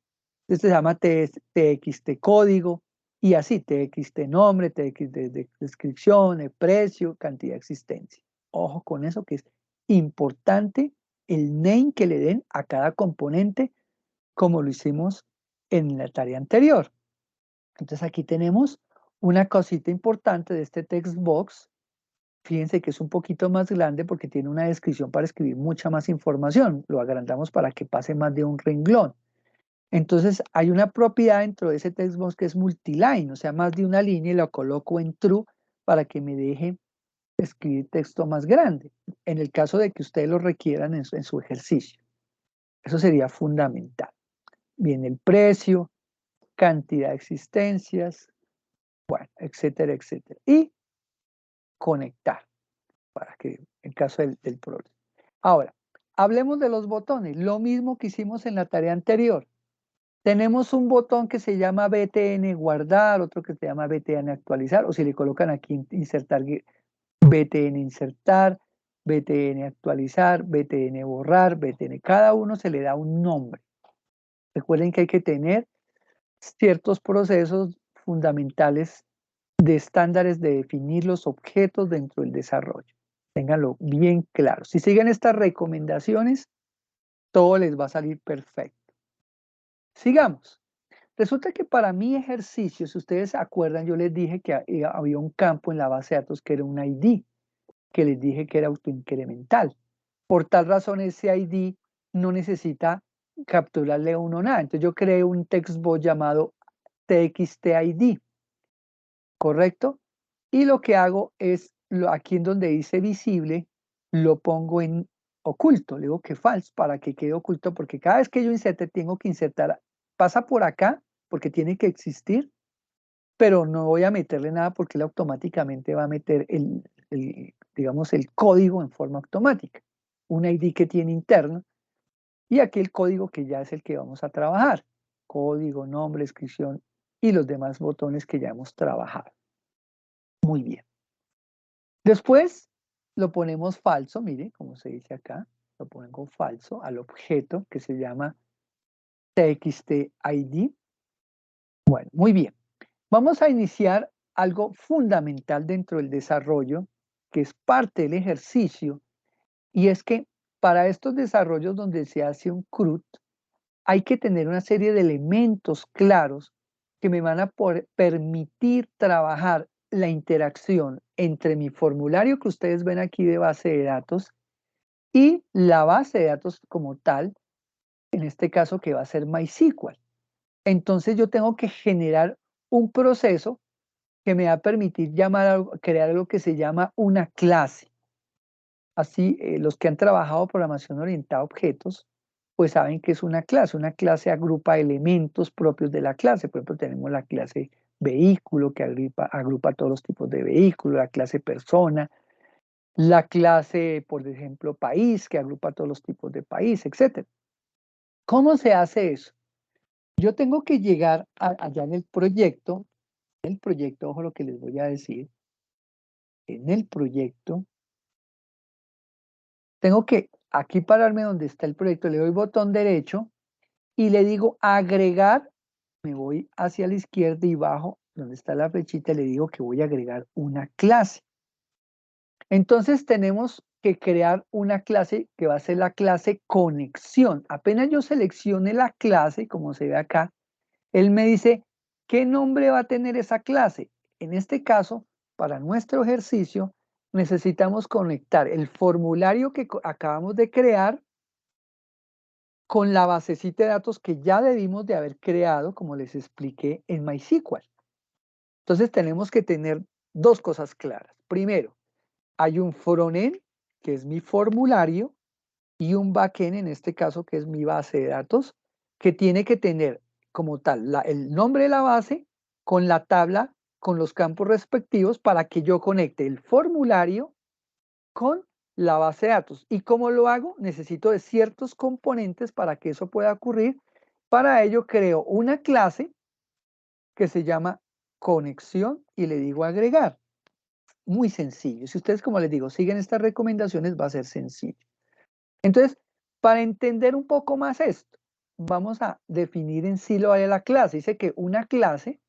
Este se llama TXT código y así TXT nombre, TXT de descripción, el precio, cantidad de existencia. Ojo con eso que es importante el name que le den a cada componente como lo hicimos en la tarea anterior. Entonces aquí tenemos una cosita importante de este text box. Fíjense que es un poquito más grande porque tiene una descripción para escribir mucha más información. Lo agrandamos para que pase más de un renglón. Entonces hay una propiedad dentro de ese text box que es multiline, o sea, más de una línea y lo coloco en true para que me deje escribir texto más grande, en el caso de que ustedes lo requieran en su ejercicio. Eso sería fundamental. Bien, el precio, cantidad de existencias, bueno, etcétera, etcétera. Y conectar, para que en caso del problema. Ahora, hablemos de los botones, lo mismo que hicimos en la tarea anterior. Tenemos un botón que se llama BTN guardar, otro que se llama BTN actualizar, o si le colocan aquí insertar, BTN insertar, BTN actualizar, BTN borrar, BTN, cada uno se le da un nombre. Recuerden que hay que tener ciertos procesos fundamentales de estándares de definir los objetos dentro del desarrollo. Ténganlo bien claro. Si siguen estas recomendaciones, todo les va a salir perfecto. Sigamos. Resulta que para mi ejercicio, si ustedes se acuerdan, yo les dije que había un campo en la base de datos que era un ID, que les dije que era autoincremental. Por tal razón, ese ID no necesita capturarle uno nada. Entonces yo creé un textbox llamado TXTID, ¿correcto? Y lo que hago es, aquí en donde dice visible, lo pongo en oculto, le digo que false para que quede oculto, porque cada vez que yo inserte, tengo que insertar, pasa por acá, porque tiene que existir, pero no voy a meterle nada porque él automáticamente va a meter digamos, el código en forma automática, un ID que tiene interno, y aquí el código que ya es el que vamos a trabajar, código, nombre, descripción y los demás botones que ya hemos trabajado. Muy bien. Después lo ponemos falso, mire, como se dice acá, lo pongo falso al objeto que se llama TXTID. Bueno, muy bien. Vamos a iniciar algo fundamental dentro del desarrollo, que es parte del ejercicio, y es que para estos desarrollos donde se hace un CRUD, hay que tener una serie de elementos claros que me van a permitir trabajar la interacción entre mi formulario que ustedes ven aquí de base de datos y la base de datos como tal, en este caso que va a ser MySQL. Entonces yo tengo que generar un proceso que me va a permitir crear algo que se llama una clase. Así, los que han trabajado programación orientada a objetos, pues saben que es una clase. Una clase agrupa elementos propios de la clase. Por ejemplo, tenemos la clase vehículo, que agrupa todos los tipos de vehículos, la clase persona, la clase, por ejemplo, país, que agrupa todos los tipos de país, etc. ¿Cómo se hace eso? Yo tengo que llegar allá en el proyecto, ojo lo que les voy a decir, en el proyecto, tengo que aquí pararme donde está el proyecto, le doy botón derecho y le digo agregar, me voy hacia la izquierda y bajo donde está la flechita, le digo que voy a agregar una clase. Entonces tenemos que crear una clase que va a ser la clase conexión. Apenas yo seleccione la clase, como se ve acá, él me dice, ¿qué nombre va a tener esa clase? En este caso, para nuestro ejercicio, necesitamos conectar el formulario que acabamos de crear con la basecita de datos que ya debimos de haber creado, como les expliqué, en MySQL. Entonces tenemos que tener dos cosas claras. Primero, hay un frontend, que es mi formulario, y un backend, en este caso, que es mi base de datos, que tiene que tener como tal el nombre de la base con la tabla, con los campos respectivos para que yo conecte el formulario con la base de datos. ¿Y cómo lo hago? Necesito de ciertos componentes para que eso pueda ocurrir. Para ello creo una clase que se llama conexión y le digo agregar. Muy sencillo. Si ustedes, como les digo, siguen estas recomendaciones, va a ser sencillo. Entonces, para entender un poco más esto, vamos a definir en sí lo de la clase. Dice que una clase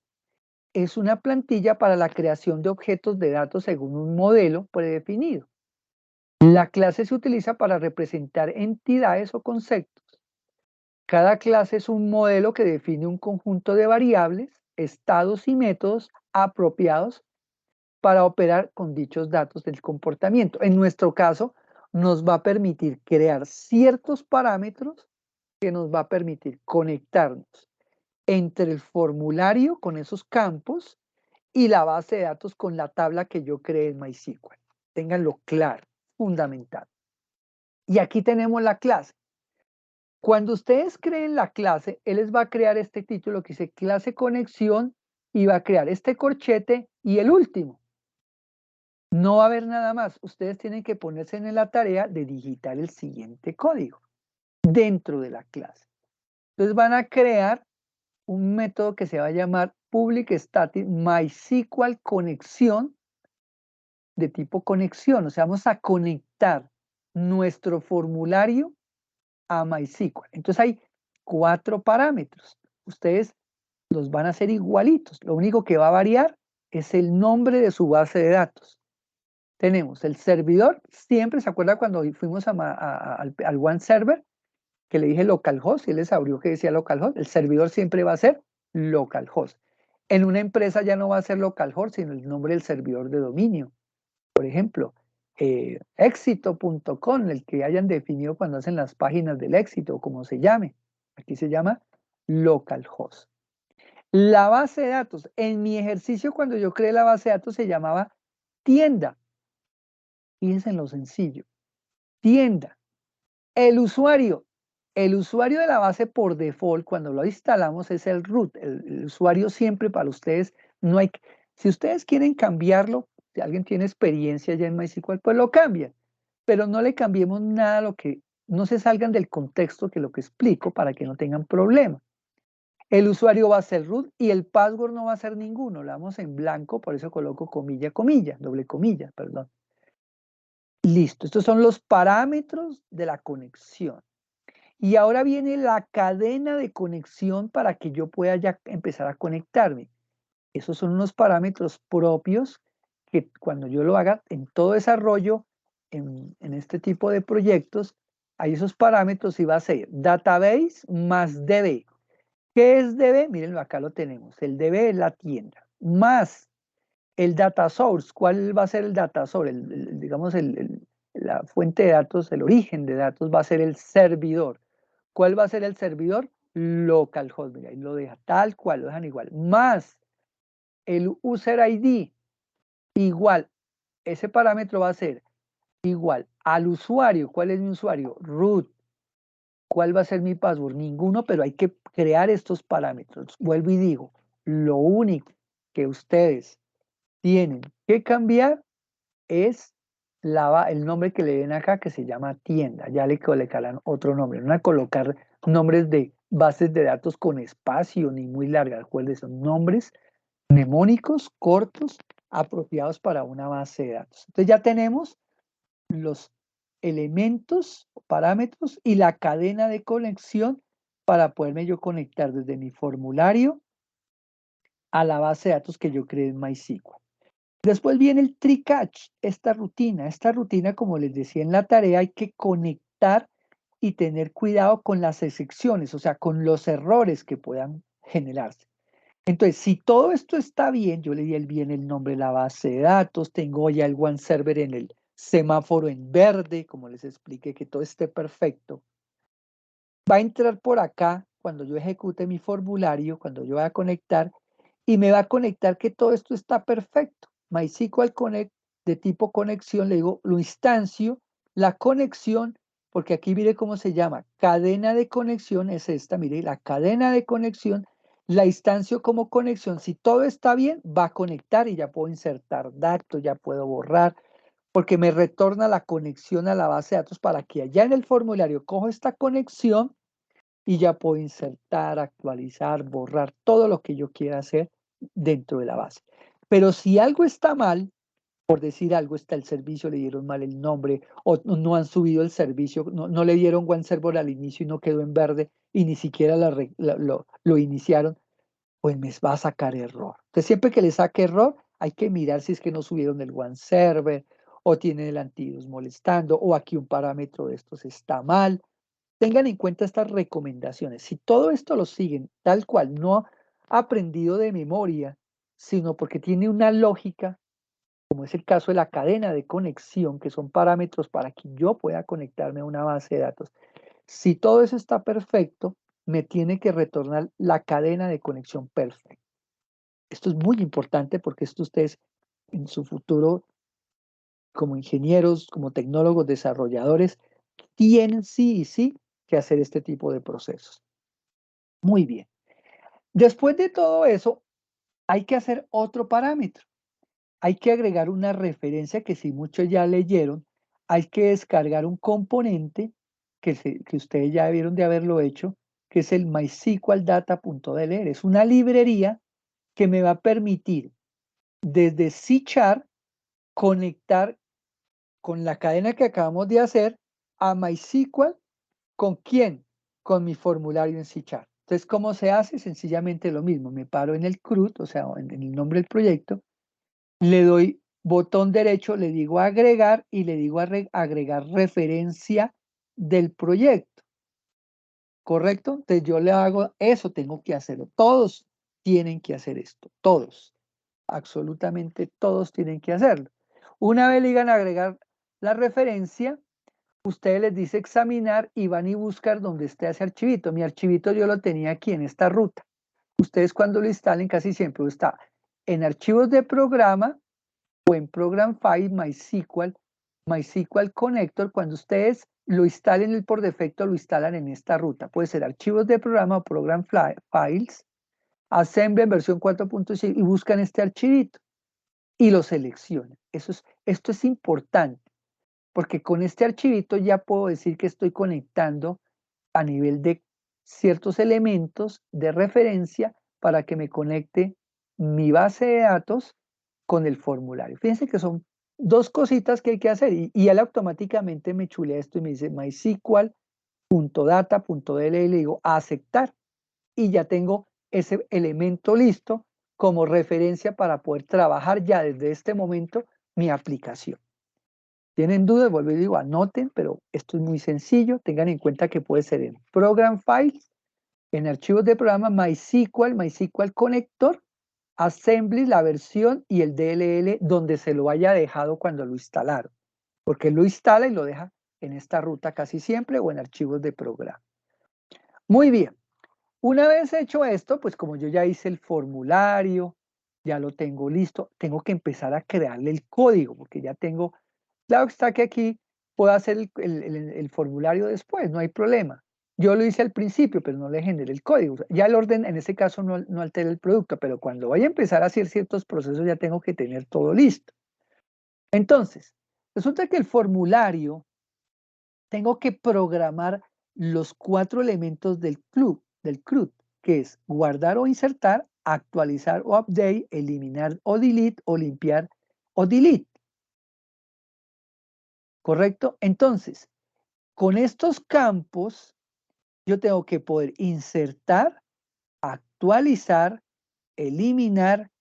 es una plantilla para la creación de objetos de datos según un modelo predefinido. La clase se utiliza para representar entidades o conceptos. Cada clase es un modelo que define un conjunto de variables, estados y métodos apropiados para operar con dichos datos del comportamiento. En nuestro caso, nos va a permitir crear ciertos parámetros que nos va a permitir conectarnos entre el formulario con esos campos y la base de datos con la tabla que yo creé en MySQL. Ténganlo claro, fundamental. Y aquí tenemos la clase. Cuando ustedes creen la clase, él les va a crear este título que dice clase conexión y va a crear este corchete y el último. No va a haber nada más. Ustedes tienen que ponerse en la tarea de digitar el siguiente código dentro de la clase. Entonces van a crear un método que se va a llamar public static MySQL conexión de tipo conexión. O sea, vamos a conectar nuestro formulario a MySQL. Entonces hay 4 parámetros. Ustedes los van a hacer igualitos. Lo único que va a variar es el nombre de su base de datos. Tenemos el servidor, siempre se acuerda cuando fuimos al One Server, que le dije localhost y él les abrió que decía localhost. El servidor siempre va a ser localhost. En una empresa ya no va a ser localhost, sino el nombre del servidor de dominio. Por ejemplo, éxito.com, el que hayan definido cuando hacen las páginas del éxito, o como se llame. Aquí se llama localhost. La base de datos, en mi ejercicio cuando yo creé la base de datos se llamaba tienda. Fíjense en lo sencillo. Tienda. El usuario de la base por default, cuando lo instalamos, es el root. El usuario siempre para ustedes no hay. Si ustedes quieren cambiarlo, si alguien tiene experiencia ya en MySQL, pues lo cambian. Pero no le cambiemos nada a lo que no se salgan del contexto que lo que explico para que no tengan problema. El usuario va a ser root y el password no va a ser ninguno. Lo damos en blanco, por eso coloco comilla, comilla, doble comilla, perdón. Listo, estos son los parámetros de la conexión. Y ahora viene la cadena de conexión para que yo pueda ya empezar a conectarme. Esos son unos parámetros propios que cuando yo lo haga en todo desarrollo, en este tipo de proyectos, hay esos parámetros y va a ser database más DB. ¿Qué es DB? Mírenlo, acá lo tenemos. El DB es la tienda, más el data source. ¿Cuál va a ser el data source? Digamos, la fuente de datos, el origen de datos va a ser el servidor. ¿Cuál va a ser el servidor? Localhost. Mira, y lo deja tal cual, lo dejan igual. Más el user ID, igual. Ese parámetro va a ser igual al usuario. ¿Cuál es mi usuario? Root. ¿Cuál va a ser mi password? Ninguno, pero hay que crear estos parámetros. Vuelvo y digo, lo único que ustedes tienen que cambiar es el nombre que le den acá, que se llama tienda. Ya le colocarán otro nombre. No van a colocar nombres de bases de datos con espacio ni muy largas. Recuerden, son nombres mnemónicos, cortos, apropiados para una base de datos. Entonces ya tenemos los elementos, parámetros y la cadena de conexión para poderme yo conectar desde mi formulario a la base de datos que yo creé en MySQL. Después viene el tree catch, esta rutina. Esta rutina, como les decía en la tarea, hay que conectar y tener cuidado con las excepciones, o sea, con los errores que puedan generarse. Entonces, si todo esto está bien, yo le di bien el nombre de la base de datos, tengo ya el One Server en el semáforo en verde, como les expliqué, que todo esté perfecto. Va a entrar por acá cuando yo ejecute mi formulario, cuando yo vaya a conectar, y me va a conectar que todo esto está perfecto. MySQL Connect de tipo conexión, le digo, lo instancio, la conexión, porque aquí mire cómo se llama, cadena de conexión es esta, mire, la cadena de conexión, la instancio como conexión. Si todo está bien, va a conectar y ya puedo insertar datos, ya puedo borrar, porque me retorna la conexión a la base de datos para que allá en el formulario cojo esta conexión y ya puedo insertar, actualizar, borrar todo lo que yo quiera hacer dentro de la base. Pero si algo está mal, por decir algo, está el servicio, le dieron mal el nombre, o no han subido el servicio, no le dieron One Server al inicio y no quedó en verde y ni siquiera lo iniciaron, pues me va a sacar error. Entonces, siempre que le saque error, hay que mirar si es que no subieron el One Server, o tienen el antivirus molestando, o aquí un parámetro de estos está mal. Tengan en cuenta estas recomendaciones. Si todo esto lo siguen tal cual, no aprendido de memoria, sino porque tiene una lógica, como es el caso de la cadena de conexión, que son parámetros para que yo pueda conectarme a una base de datos. Si todo eso está perfecto, me tiene que retornar la cadena de conexión perfecta. Esto es muy importante porque esto ustedes en su futuro, como ingenieros, como tecnólogos, desarrolladores, tienen sí y sí que hacer este tipo de procesos. Muy bien. Después de todo eso, hay que hacer otro parámetro. Hay que agregar una referencia que si muchos ya leyeron, hay que descargar un componente que ustedes ya debieron de haberlo hecho, que es el MySQL Es una librería que me va a permitir desde C# conectar con la cadena que acabamos de hacer a MySQL. ¿Con quién? Con mi formulario en C#. Entonces, ¿cómo se hace? Sencillamente lo mismo. Me paro en el CRUD, o sea, en el nombre del proyecto, le doy botón derecho, le digo agregar y le digo agregar referencia del proyecto. ¿Correcto? Entonces yo le hago eso, tengo que hacerlo. Todos tienen que hacer esto, todos. Absolutamente todos tienen que hacerlo. Una vez le digan agregar la referencia, ustedes les dice examinar y van y buscar donde esté ese archivito. Mi archivito yo lo tenía aquí en esta ruta. Ustedes cuando lo instalen casi siempre está en archivos de programa o en Program File MySQL Connector. Cuando ustedes lo instalen por defecto, lo instalan en esta ruta. Puede ser archivos de programa o Program Files, Assembly en versión 4.6 y buscan este archivito y lo seleccionan. Esto es importante porque con este archivito ya puedo decir que estoy conectando a nivel de ciertos elementos de referencia para que me conecte mi base de datos con el formulario. Fíjense que son dos cositas que hay que hacer y él automáticamente me chulea esto y me dice mysql.data.dll y le digo aceptar y ya tengo ese elemento listo como referencia para poder trabajar ya desde este momento mi aplicación. ¿Tienen dudas? Vuelvo y digo, anoten, pero esto es muy sencillo. Tengan en cuenta que puede ser en Program Files, en archivos de programa MySQL, MySQL Connector, Assembly, la versión y el DLL donde se lo haya dejado cuando lo instalaron. Porque lo instala y lo deja en esta ruta casi siempre o en archivos de programa. Muy bien. Una vez hecho esto, pues como yo ya hice el formulario, ya lo tengo listo, tengo que empezar a crearle el código, porque ya tengo, claro está que aquí puedo hacer el formulario después, no hay problema. Yo lo hice al principio, pero no le generé el código. O sea, ya el orden en ese caso no altera el producto, pero cuando vaya a empezar a hacer ciertos procesos ya tengo que tener todo listo. Entonces, resulta que el formulario tengo que programar los 4 elementos del CRUD, que es guardar o insertar, actualizar o update, eliminar o delete, o limpiar o delete. ¿Correcto? Entonces, con estos campos, yo tengo que poder insertar, actualizar, eliminar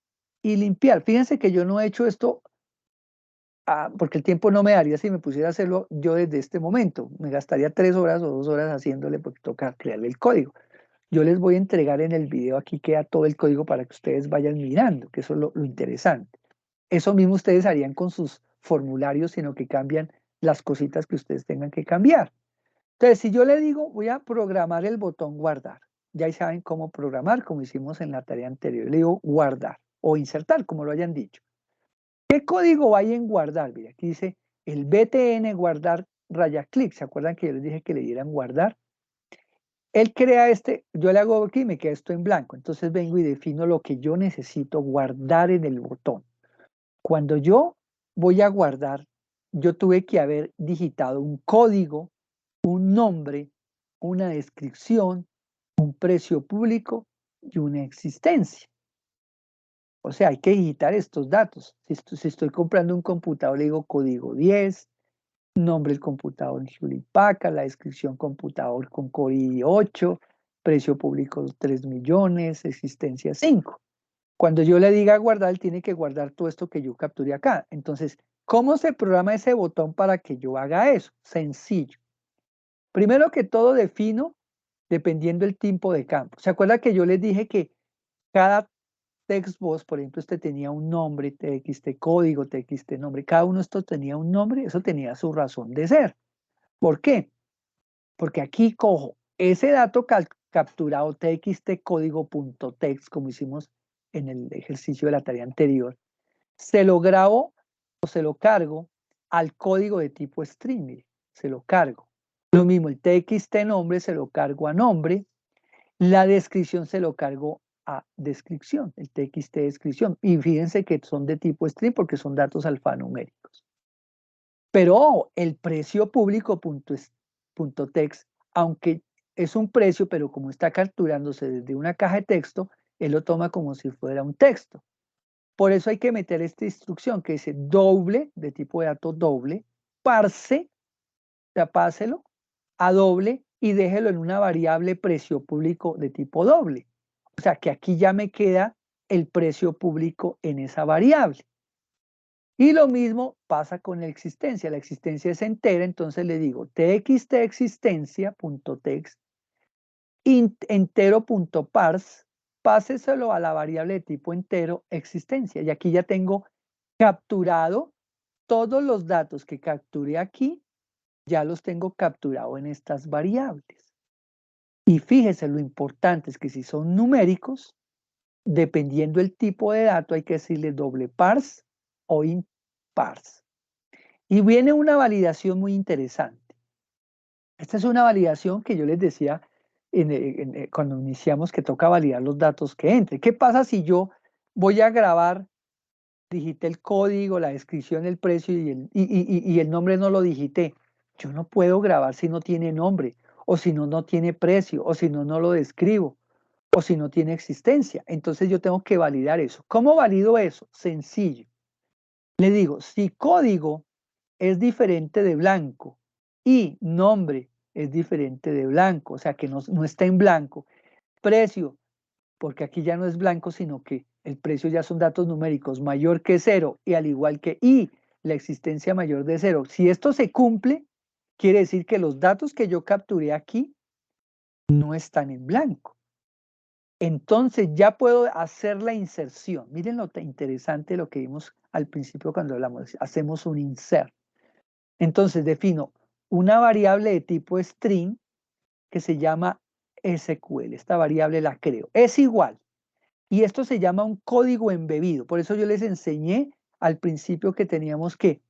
y limpiar. Fíjense que yo no he hecho esto porque el tiempo no me daría si me pusiera a hacerlo yo desde este momento. Me gastaría 3 horas o 2 horas haciéndole porque toca crearle el código. Yo les voy a entregar en el video, aquí queda todo el código para que ustedes vayan mirando, que eso es lo interesante. Eso mismo ustedes harían con sus formularios, sino que cambian las cositas que ustedes tengan que cambiar. Entonces, si yo le digo, voy a programar el botón guardar, ya saben cómo programar, como hicimos en la tarea anterior. Le digo guardar o insertar, como lo hayan dicho. ¿Qué código hay en guardar? Mira, aquí dice el btn guardar raya clic. ¿Se acuerdan que yo les dije que le dieran guardar? Él crea yo le hago aquí y me queda esto en blanco. Entonces vengo y defino lo que yo necesito guardar en el botón. Cuando yo voy a guardar, yo tuve que haber digitado un código, un nombre, una descripción, un precio público y una existencia. O sea, hay que digitar estos datos. Si estoy comprando un computador, le digo código 10, nombre del computador en Hewlett Packard, la descripción computador con Core i8, precio público 3 millones, existencia 5. Cuando yo le diga guardar, él tiene que guardar todo esto que yo capturé acá. Entonces, ¿cómo se programa ese botón para que yo haga eso? Sencillo. Primero que todo defino dependiendo el tipo de campo. ¿Se acuerda que yo les dije que cada TextBox, por ejemplo, este tenía un nombre, TXT código, TXT nombre, cada uno de estos tenía un nombre, eso tenía su razón de ser. ¿Por qué? Porque aquí cojo ese dato capturado TXT código.text, como hicimos en el ejercicio de la tarea anterior, se lo grabo o se lo cargo al código de tipo string, se lo cargo. Lo mismo, el TXT nombre se lo cargo a nombre, la descripción se lo cargo a descripción, el TXT descripción. Y fíjense que son de tipo string porque son datos alfanuméricos. Pero el precio público.text, aunque es un precio, pero como está capturándose desde una caja de texto, él lo toma como si fuera un texto. Por eso hay que meter esta instrucción que dice doble, de tipo de dato doble, parse, o sea, páselo a doble y déjelo en una variable precio público de tipo doble. O sea que aquí ya me queda el precio público en esa variable. Y lo mismo pasa con la existencia. La existencia es entera, entonces le digo txt existencia.text entero.parse, páseselo a la variable de tipo entero existencia. Y aquí ya tengo capturado todos los datos que capturé aquí, ya los tengo capturado en estas variables. Y fíjese, lo importante es que si son numéricos, dependiendo del tipo de dato, hay que decirle doble parse o int parse. Y viene una validación muy interesante. Esta es una validación que yo les decía cuando iniciamos que toca validar los datos que entren. ¿Qué pasa si yo voy a grabar, digité el código, la descripción, el precio y el nombre no lo digité? Yo no puedo grabar si no tiene nombre, o si no, no tiene precio, o si no, no lo describo, o si no tiene existencia. Entonces yo tengo que validar eso. ¿Cómo valido eso? Sencillo. Le digo, si código es diferente de blanco y nombre es diferente de blanco, o sea que no está en blanco, precio, porque aquí ya no es blanco, sino que el precio ya son datos numéricos mayor que 0 y al igual que y la existencia mayor de 0. Si esto se cumple, quiere decir que los datos que yo capturé aquí no están en blanco. entonces ya puedo hacer la inserción. Miren lo interesante lo que vimos al principio cuando hablamos, hacemos un insert. Entonces defino una variable de tipo string que se llama SQL. Esta variable la creo. Es igual. Y esto se llama un código embebido. Por eso yo les enseñé al principio que teníamos que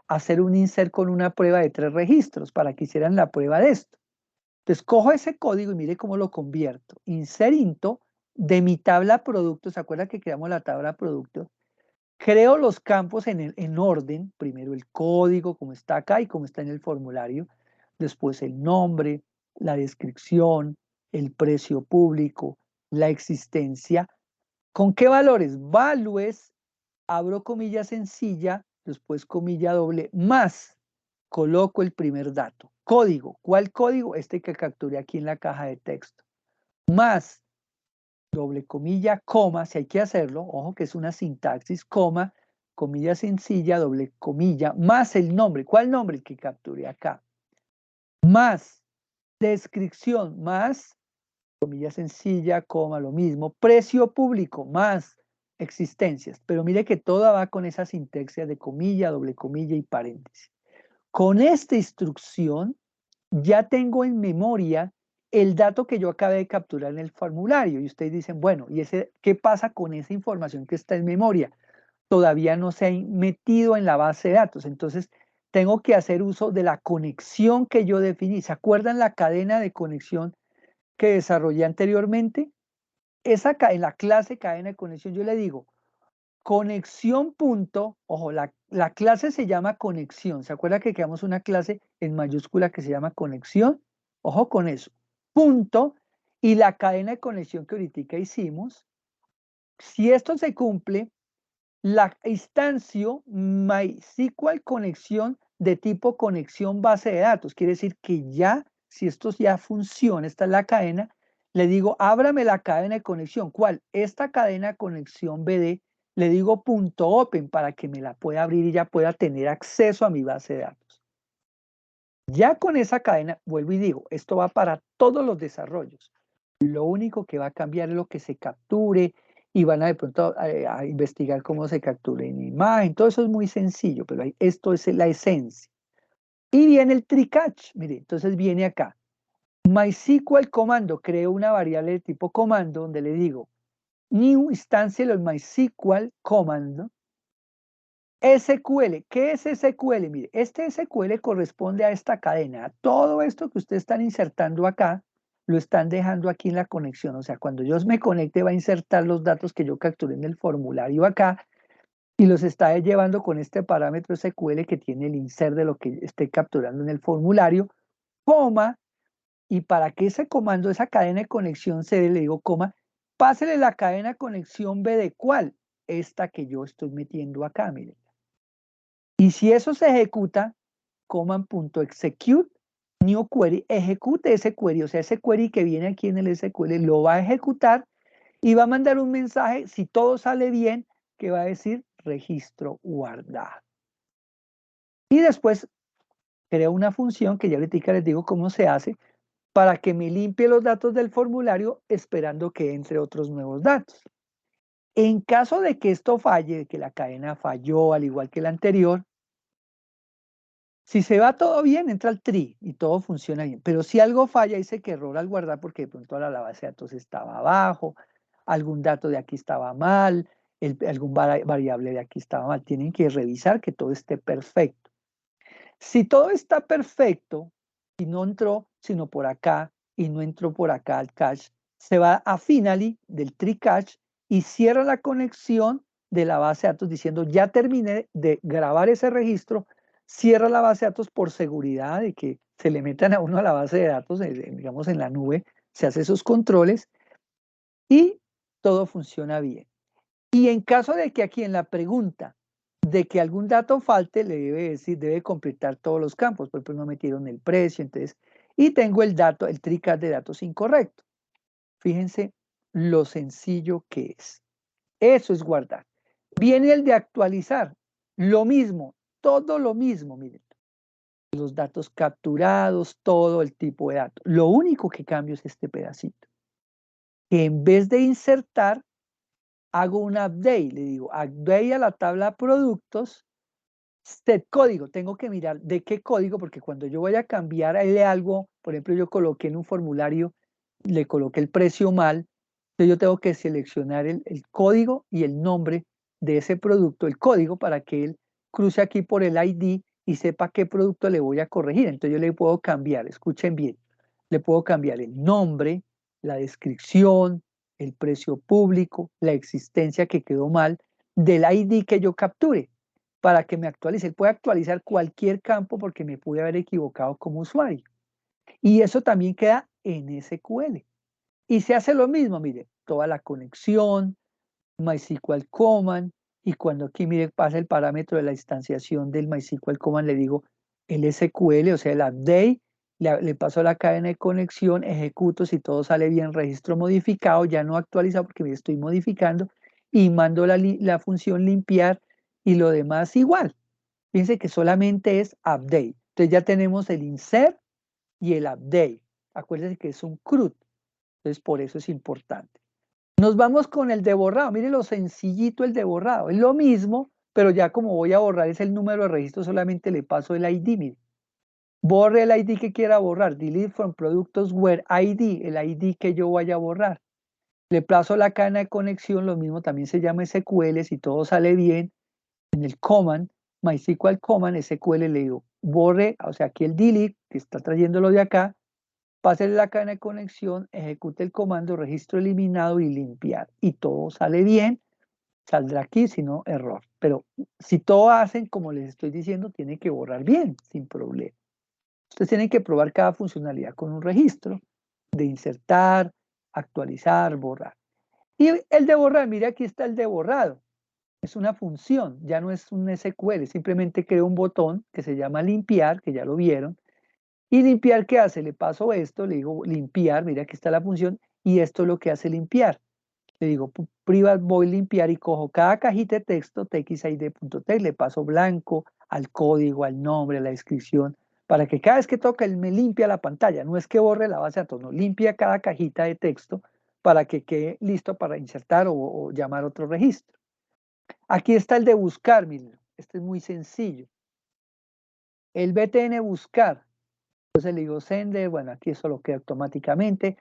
hacer un insert con una prueba de 3 registros para que hicieran la prueba de esto. Entonces cojo ese código y mire cómo lo convierto. Insert into de mi tabla producto. ¿Se acuerda que creamos la tabla producto? Creo los campos en orden. Primero el código, como está acá y como está en el formulario. Después el nombre, la descripción, el precio público, la existencia. ¿Con qué valores? Values, abro comilla sencilla, después comilla doble, más, coloco el primer dato. Código. ¿Cuál código? Este que capturé aquí en la caja de texto. Más, doble comilla, coma, si hay que hacerlo, ojo que es una sintaxis, coma, comilla sencilla, doble comilla, más el nombre. ¿Cuál nombre? El que capturé acá. Más, descripción, más, comilla sencilla, coma, lo mismo, precio público, más existencias. Pero mire que toda va con esa sintaxis de comilla, doble comilla y paréntesis. Con esta instrucción ya tengo en memoria el dato que yo acabé de capturar en el formulario. Y ustedes dicen, bueno, ¿y qué pasa con esa información que está en memoria? Todavía no se ha metido en la base de datos. Entonces, tengo que hacer uso de la conexión que yo definí. ¿Se acuerdan la cadena de conexión que desarrollé anteriormente? En la clase cadena de conexión yo le digo, conexión punto, ojo, la clase se llama conexión. ¿Se acuerda que creamos una clase en mayúscula que se llama conexión? Ojo con eso. Punto. Y la cadena de conexión que ahorita hicimos, si esto se cumple, la instancio MySQL conexión de tipo conexión base de datos. Quiere decir que ya, si esto ya funciona, esta es la cadena, le digo, ábrame la cadena de conexión. ¿Cuál? Esta cadena de conexión BD, le digo punto open para que me la pueda abrir y ya pueda tener acceso a mi base de datos. Ya con esa cadena, vuelvo y digo, esto va para todos los desarrollos. Lo único que va a cambiar es lo que se capture y van a de pronto a investigar cómo se captura en imagen. Todo eso es muy sencillo, pero esto es la esencia. Y viene el try-catch. Mire, entonces viene acá. MySQL comando, creo una variable de tipo comando donde le digo new instancia de los MySQL comando. SQL, ¿qué es SQL? Mire, este SQL corresponde a esta cadena. Todo esto que ustedes están insertando acá, lo están dejando aquí en la conexión. O sea, cuando yo me conecte va a insertar los datos que yo capturé en el formulario acá y los está llevando con este parámetro SQL que tiene el insert de lo que esté capturando en el formulario, coma, y para que ese comando, esa cadena de conexión se dé, le digo, coma, pásele la cadena de conexión B de cuál, esta que yo estoy metiendo acá, miren. Y si eso se ejecuta, command.execute new query, ejecute ese query, o sea, ese query que viene aquí en el SQL lo va a ejecutar y va a mandar un mensaje, si todo sale bien, que va a decir registro guardado. Y después creo una función que ya ahorita les digo cómo se hace para que me limpie los datos del formulario esperando que entre otros nuevos datos. En caso de que esto falle, de que la cadena falló al igual que la anterior, si se va todo bien, entra al tree y todo funciona bien. Pero si algo falla, dice que error al guardar porque de pronto la base de datos estaba abajo, algún dato de aquí estaba mal, algún variable de aquí estaba mal. Tienen que revisar que todo esté perfecto. Si todo está perfecto y no entró sino por acá y no entró por acá al cache, se va a finally del tree cache y cierra la conexión de la base de datos diciendo ya terminé de grabar ese registro, cierra la base de datos por seguridad de que se le metan a uno a la base de datos, digamos en la nube, se hace esos controles y todo funciona bien. Y en caso de que aquí en la pregunta de que algún dato falte, le debe decir, debe completar todos los campos, por ejemplo, no metieron el precio, entonces, y tengo el dato, el tricast de datos incorrecto. Fíjense lo sencillo que es. Eso es guardar. Viene el de actualizar, lo mismo, todo lo mismo, miren. Los datos capturados, todo el tipo de datos. Lo único que cambio es este pedacito. que en vez de insertar, hago un update. Le digo, update a la tabla productos, set código. Tengo que mirar de qué código, porque cuando yo voy a cambiarle algo, por ejemplo, yo coloqué en un formulario, le coloqué el precio mal, entonces yo tengo que seleccionar el código y el nombre de ese producto, el código, para que él cruce aquí por el ID y sepa qué producto le voy a corregir. Entonces yo le puedo cambiar, escuchen bien, le puedo cambiar el nombre, la descripción, el precio público, la existencia que quedó mal, del ID que yo capture, para que me actualice. Él puede actualizar cualquier campo porque me pude haber equivocado como usuario. Y eso también queda en SQL. Y se hace lo mismo, mire, toda la conexión, MySQL command, y cuando aquí, mire, pasa el parámetro de la instanciación del MySQL command, le digo el SQL, o sea, el update, le paso la cadena de conexión, ejecuto, si todo sale bien, registro modificado, ya no actualizado porque me estoy modificando, y mando la función limpiar, y lo demás igual. Fíjense que solamente es update. Entonces ya tenemos el insert y el update. Acuérdense que es un CRUD. Entonces por eso es importante. Nos vamos con el de borrado. Mire lo sencillito el de borrado. Es lo mismo, pero ya como voy a borrar es el número de registro, solamente le paso el ID. Mire. Borre el ID que quiera borrar. Delete from productos where ID, el ID que yo vaya a borrar. Le paso la cadena de conexión, lo mismo también se llama SQL, si todo sale bien, en el command, MySQL command, SQL le digo, borre, o sea, aquí el delete, que está trayéndolo de acá, pásele la cadena de conexión, ejecute el comando, registro eliminado y limpiar. Y todo sale bien, saldrá aquí, si no, error. Pero si todo hacen como les estoy diciendo, tiene que borrar bien, sin problema. Ustedes tienen que probar cada funcionalidad con un registro de insertar, actualizar, borrar. Y el de borrar, mire, aquí está el de borrado. Es una función, ya no es un SQL, simplemente creo un botón que se llama limpiar, que ya lo vieron. Y limpiar, ¿qué hace? Le paso esto, le digo limpiar, mira aquí está la función, y esto es lo que hace limpiar. Le digo private void limpiar y cojo cada cajita de texto, txid.text, le paso blanco al código, al nombre, a la descripción, para que cada vez que toca él me limpia la pantalla. No es que borre la base de datos, no, limpia cada cajita de texto para que quede listo para insertar o llamar otro registro. Aquí está el de buscar, miren, este es muy sencillo. El btn buscar, entonces le digo sender, bueno, aquí eso lo queda automáticamente.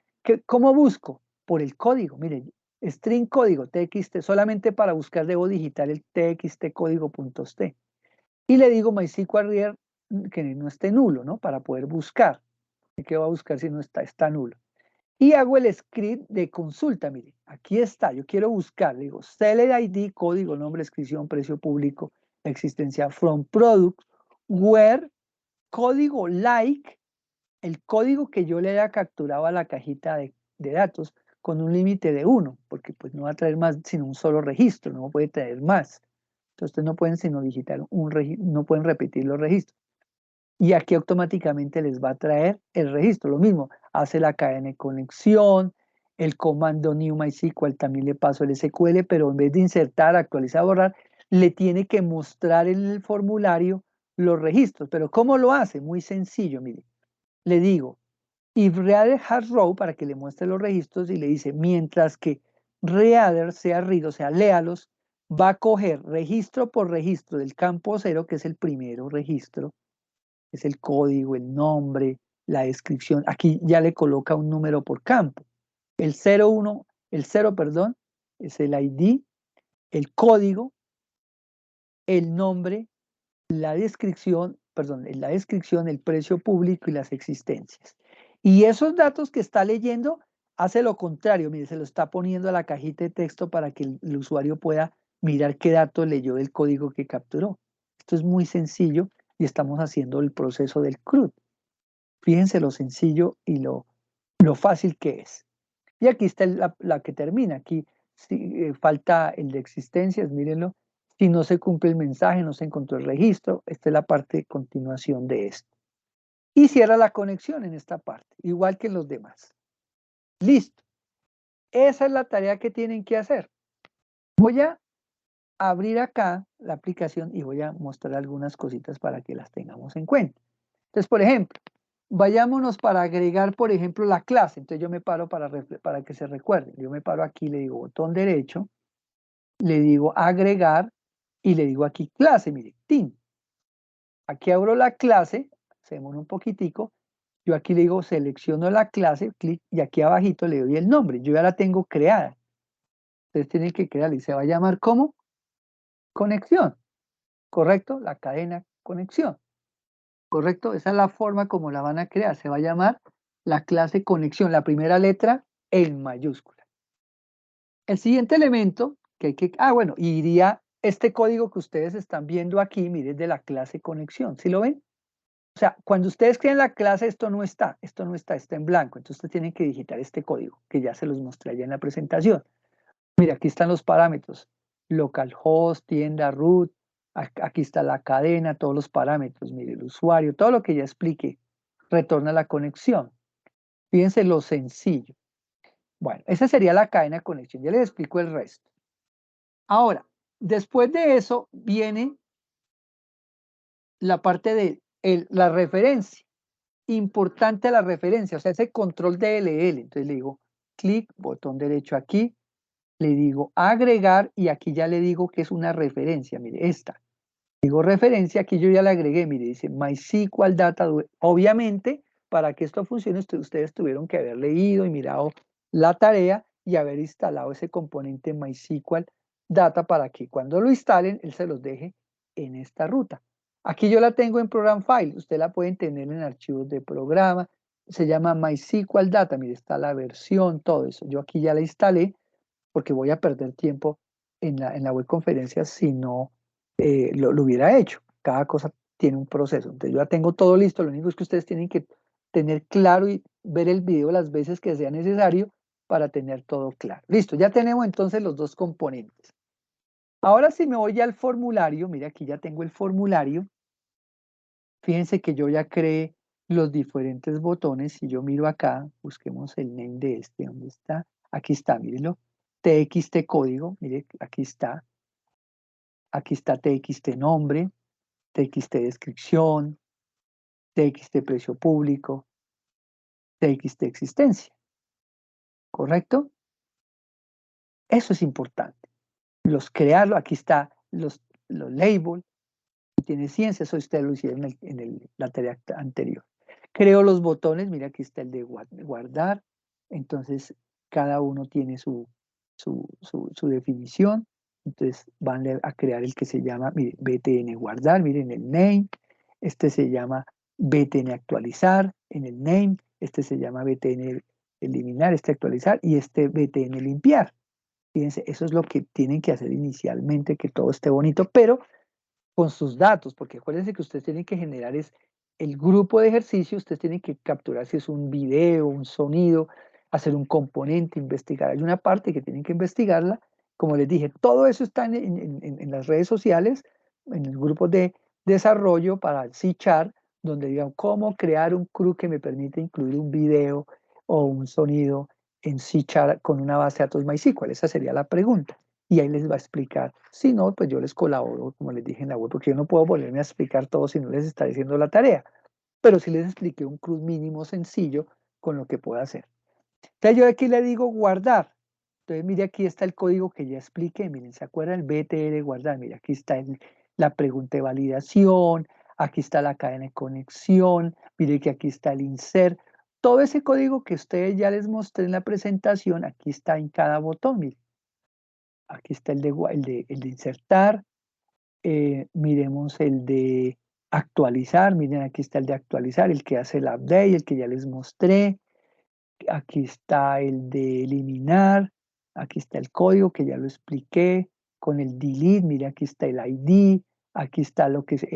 ¿Cómo busco? Por el código, miren, string código, txt, solamente para buscar debo digitar el txt código.st. Y le digo MySQL Reader que no esté nulo, ¿no? Para poder buscar. ¿Qué va a buscar si no está nulo? Y hago el script de consulta, mire, aquí está, yo quiero buscar, le digo, select ID, código, nombre, descripción, precio público, existencia, from product, where, código like, el código que yo le haya capturado a la cajita de datos con un límite de 1, porque pues no va a traer más sino un solo registro, no puede traer más. Entonces no pueden sino digitar un registro, no pueden repetir los registros. Y aquí automáticamente les va a traer el registro. Lo mismo, hace la cadena de conexión, el comando new MySQL también le paso el SQL, pero en vez de insertar, actualizar, borrar, le tiene que mostrar en el formulario los registros. Pero ¿cómo lo hace? Muy sencillo, mire. Le digo, if reader has row, para que le muestre los registros, y le dice, mientras que reader sea read, o sea, léalos, va a coger registro por registro del campo 0, que es el primero registro, es el código, el nombre, la descripción. Aquí ya le coloca un número por campo. El 01, el 0, perdón, es el ID, el código, el nombre, la descripción, perdón, la descripción, el precio público y las existencias. Y esos datos que está leyendo hace lo contrario, mire, se lo está poniendo a la cajita de texto para que el usuario pueda mirar qué datos leyó del código que capturó. Esto es muy sencillo y estamos haciendo el proceso del CRUD. Fíjense lo sencillo y lo fácil que es. Y aquí está la que termina. Aquí falta el de existencias, mírenlo. Si no se cumple el mensaje, no se encontró el registro. Esta es la parte de continuación de esto. Y cierra la conexión en esta parte, igual que en los demás. Listo. Esa es la tarea que tienen que hacer. Voy a abrir acá la aplicación y voy a mostrar algunas cositas para que las tengamos en cuenta. Entonces, por ejemplo, Vayámonos para agregar, por ejemplo, la clase. Entonces yo me paro para que se recuerden. Yo me paro aquí, le digo botón derecho, le digo agregar y le digo aquí clase, mire, tin. Aquí abro la clase, hacemos un poquitico, yo aquí le digo selecciono la clase, clic, y aquí abajito le doy el nombre. Yo ya la tengo creada. Ustedes tienen que crearla y se va a llamar ¿cómo? Conexión, ¿correcto? La cadena conexión, ¿correcto? Esa es la forma como la van a crear. Se va a llamar la clase conexión, la primera letra en mayúscula. El siguiente elemento que hay que, bueno, iría este código que ustedes están viendo aquí, miren, de la clase conexión, ¿sí lo ven? O sea, cuando ustedes crean la clase, esto no está, está en blanco. Entonces ustedes tienen que digitar este código, que ya se los mostré allá en la presentación. Mira, aquí están los parámetros. Localhost, tienda, root, aquí está la cadena, todos los parámetros. Mire, el usuario, todo lo que ya expliqué. Retorna la conexión. Fíjense lo sencillo. Bueno, esa sería la cadena de conexión. Ya les explico el resto. Ahora, después de eso viene la parte de la referencia. Importante la referencia, o sea, ese control DLL. Entonces le digo clic, botón derecho aquí, le digo agregar y aquí ya le digo que es una referencia, mire, esta. Digo referencia, aquí yo ya le agregué, mire, dice MySQL Data. Obviamente, para que esto funcione, ustedes tuvieron que haber leído y mirado la tarea y haber instalado ese componente MySQL Data para que cuando lo instalen, él se los deje en esta ruta. Aquí yo la tengo en Program File, usted la pueden tener en archivos de programa, se llama MySQL Data, mire, está la versión, todo eso. Yo aquí ya la instalé porque voy a perder tiempo en la web conferencia si no lo hubiera hecho. Cada cosa tiene un proceso. Entonces yo ya tengo todo listo, lo único es que ustedes tienen que tener claro y ver el video las veces que sea necesario para tener todo claro. Listo, ya tenemos entonces los dos componentes. Ahora si me voy ya al formulario, mira aquí ya tengo el formulario. Fíjense que yo ya creé los diferentes botones. Si yo miro acá, busquemos el name de este, ¿dónde está? Aquí está, mírenlo. TXT código, mire, aquí está TXT nombre, TXT descripción, TXT precio público, TXT existencia, ¿correcto? Eso es importante. Los crearlo, aquí está los labels, tiene ciencia, eso ustedes lo hicieron la tarea anterior. Creo los botones, mira aquí está el de guardar, entonces cada uno tiene su definición, entonces van a crear el que se llama, mire, BTN guardar, miren el name, este se llama BTN actualizar en el name, este se llama BTN eliminar, este actualizar y este BTN limpiar. Fíjense, eso es lo que tienen que hacer inicialmente, que todo esté bonito, pero con sus datos, porque acuérdense que ustedes tienen que generar es el grupo de ejercicio, ustedes tienen que capturar si es un video, un sonido, hacer un componente, investigar. Hay una parte que tienen que investigarla. Como les dije, todo eso está en las redes sociales, en el grupo de desarrollo para el C-Chart, donde digan cómo crear un crew que me permite incluir un video o un sonido en C-Chart con una base de datos MySQL. Esa sería la pregunta y ahí les va a explicar. Si no, pues yo les colaboro, como les dije en la web, porque yo no puedo volverme a explicar todo si no les está diciendo la tarea. Pero sí les expliqué un CRUD mínimo sencillo con lo que puedo hacer. Entonces yo aquí le digo guardar. Entonces mire, aquí está el código que ya expliqué. Miren, ¿se acuerdan? El BTR guardar. Mire, aquí está la pregunta de validación. Aquí está la cadena de conexión. Mire que aquí está el insert. Todo ese código que ustedes ya les mostré en la presentación, aquí está en cada botón. Miren. Aquí está el de insertar, miremos el de actualizar, miren aquí está el de actualizar, el que hace el update, el que ya les mostré, aquí está el de eliminar, aquí está el código que ya lo expliqué, con el delete, mire aquí está el ID, aquí está lo que es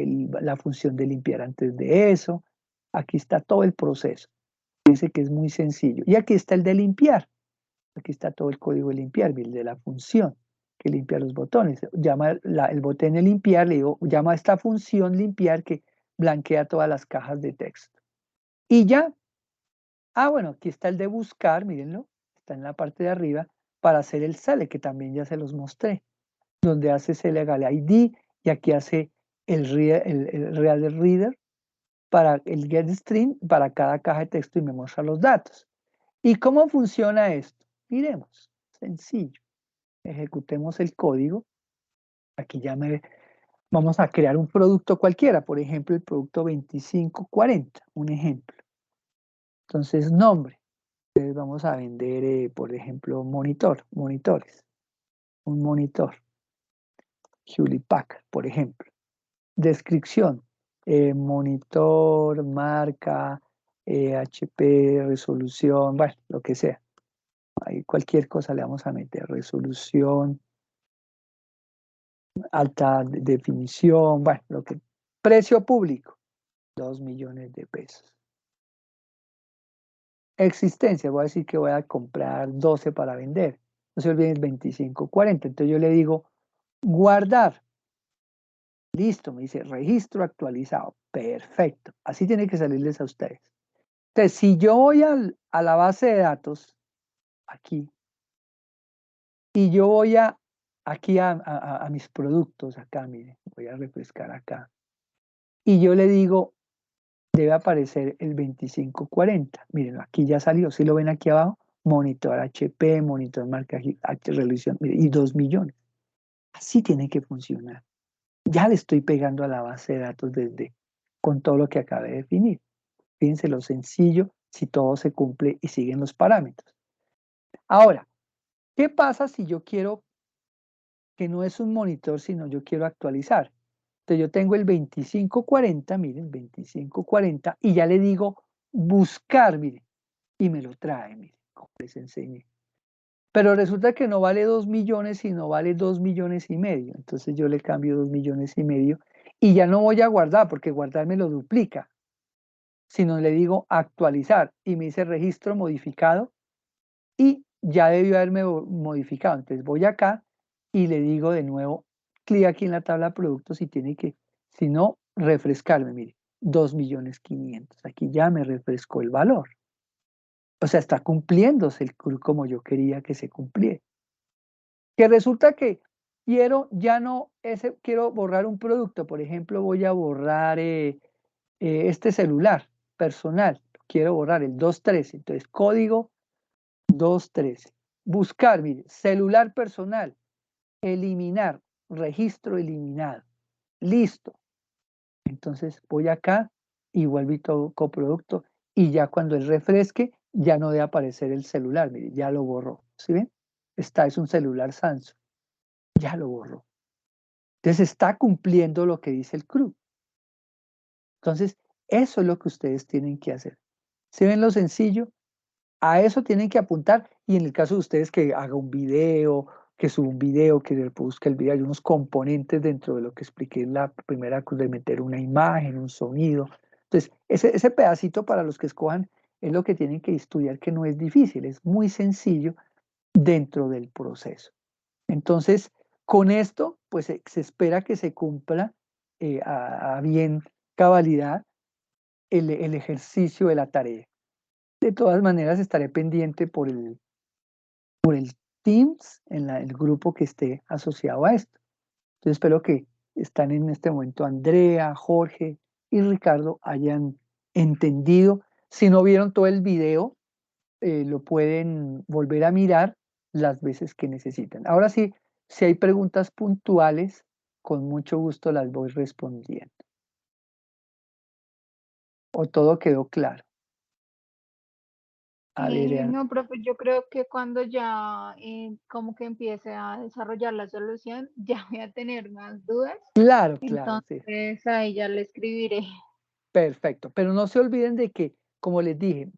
la función de limpiar antes de eso, aquí está todo el proceso, fíjense que es muy sencillo, y aquí está el de limpiar. Aquí está todo el código de limpiar, el de la función que limpia los botones. Llama el botón de limpiar, le digo, llama a esta función limpiar que blanquea todas las cajas de texto. Y ya, bueno, aquí está el de buscar, mírenlo, está en la parte de arriba, para hacer el sale, que también ya se los mostré, donde hace el legal ID y aquí hace el real reader, para el getString para cada caja de texto y me muestra los datos. ¿Y cómo funciona esto? Miremos, sencillo. Ejecutemos el código. Aquí ya vamos a crear un producto cualquiera, por ejemplo, el producto 2540, un ejemplo. Entonces, nombre. Entonces vamos a vender, por ejemplo, monitores. Un monitor. Hewlett Packard, por ejemplo. Descripción. Monitor, marca, HP, resolución, bueno, lo que sea. Ahí cualquier cosa le vamos a meter. Resolución, alta definición, bueno, lo que. Precio público, 2 millones de pesos. Existencia, voy a decir que voy a comprar 12 para vender. No se olviden el 2540. Entonces yo le digo, guardar. Listo, me dice registro actualizado. Perfecto. Así tiene que salirles a ustedes. Entonces, si yo voy a la base de datos, aquí, y yo voy aquí a mis productos, acá, miren, voy a refrescar acá, y yo le digo, debe aparecer el 2540. Miren, aquí ya salió, si lo ven aquí abajo, monitor HP, monitor marca resolución, y 2 millones. Así tiene que funcionar. Ya le estoy pegando a la base de datos con todo lo que acabé de definir. Fíjense lo sencillo si todo se cumple y siguen los parámetros. Ahora, ¿qué pasa si yo quiero que no es un monitor, sino yo quiero actualizar? Entonces yo tengo el 2540, miren, 2540, y ya le digo buscar, miren, y me lo trae, miren, como les enseñé. Pero resulta que no vale 2 millones, sino vale 2 millones y medio. Entonces yo le cambio 2 millones y medio y ya no voy a guardar, porque guardar me lo duplica, sino le digo actualizar y me dice registro modificado y ya debió haberme modificado. Entonces voy acá y le digo de nuevo, clic aquí en la tabla de productos y tiene que, si no, refrescarme, mire, 2 millones 500. Aquí ya me refrescó el valor. O sea, está cumpliéndose el CRU como yo quería que se cumpliera. Que resulta que quiero borrar un producto, por ejemplo, voy a borrar este celular personal, quiero borrar el 213, entonces código 213. Buscar, mire, celular personal, eliminar, registro eliminado. Listo. Entonces voy acá, igual vi todo coproducto y ya cuando él refresque, ya no debe aparecer el celular, mire, ya lo borró. ¿Sí ven? Es un celular Samsung, ya lo borró. Entonces está cumpliendo lo que dice el CRU. Entonces, eso es lo que ustedes tienen que hacer. ¿Sí ven lo sencillo? A eso tienen que apuntar y en el caso de ustedes que haga un video, que suba un video, que reproduzca el video, hay unos componentes dentro de lo que expliqué en la primera, de meter una imagen, un sonido. Entonces, ese pedacito para los que escojan es lo que tienen que estudiar, que no es difícil, es muy sencillo dentro del proceso. Entonces, con esto, pues se espera que se cumpla a bien cabalidad el ejercicio de la tarea. De todas maneras, estaré pendiente por el Teams, el grupo que esté asociado a esto. Entonces, espero que están en este momento Andrea, Jorge y Ricardo hayan entendido. Si no vieron todo el video, lo pueden volver a mirar las veces que necesiten. Ahora sí, si hay preguntas puntuales, con mucho gusto las voy respondiendo. ¿O todo quedó claro? A ver, No, profe, yo creo que cuando ya como que empiece a desarrollar la solución, ya voy a tener más dudas. claro, claro, sí. Entonces ahí ya le escribiré. Perfecto, pero no se olviden de que, como les dije,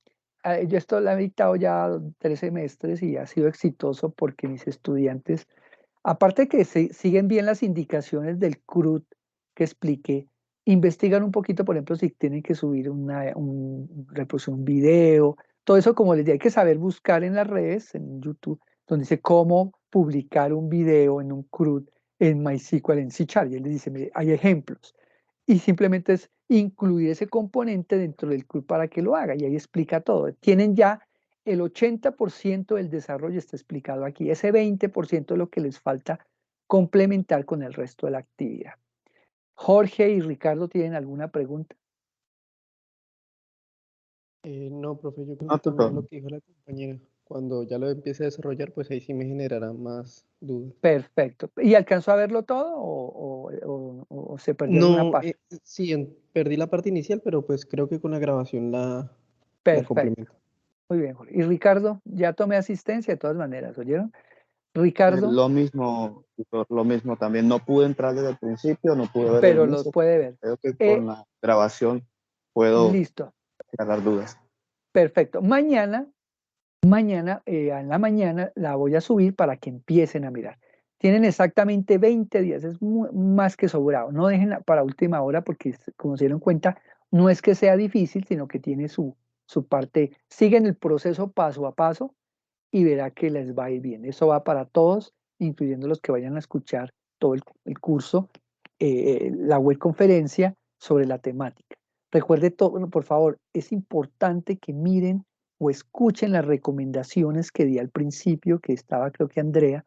yo esto lo he dictado ya 3 semestres y ha sido exitoso porque mis estudiantes, aparte que siguen bien las indicaciones del CRUD que expliqué, investigan un poquito, por ejemplo, si tienen que subir reproducir un video, todo eso, como les dije, hay que saber buscar en las redes, en YouTube, donde dice cómo publicar un video en un CRUD, en MySQL, en C#, y él les dice, mire, hay ejemplos y simplemente es incluir ese componente dentro del CRUD para que lo haga y ahí explica todo. Tienen ya el 80% del desarrollo está explicado aquí, ese 20% es lo que les falta complementar con el resto de la actividad. Jorge y Ricardo, ¿tienen alguna pregunta? No, profe, yo creo No que te también es lo preocupes. que dijo la compañera. Cuando ya lo empiece a desarrollar, pues ahí sí me generará más dudas. Perfecto. ¿Y alcanzó a verlo todo o se perdió alguna No, parte? sí, perdí la parte inicial, pero pues creo que con la grabación la Perfecto. complemento. Muy bien, Jorge. Y Ricardo, ya tomé asistencia de todas maneras, ¿oyeron? Ricardo, Lo mismo, tutor, lo mismo también. No pude entrar desde el principio, no pude ver el pero lo inicio. puede ver. Creo que con la grabación puedo Listo. aclarar dudas. Perfecto. Mañana, en la mañana la voy a subir para que empiecen a mirar. Tienen exactamente 20 días, es más que sobrado. No dejen para última hora porque, como se dieron cuenta, no es que sea difícil, sino que tiene su parte. Siguen el proceso paso a paso y verá que les va a ir bien. Eso va para todos, incluyendo los que vayan a escuchar todo el curso, la web conferencia sobre la temática. Recuerde todo, por favor, es importante que miren o escuchen las recomendaciones que di al principio, que estaba creo que Andrea,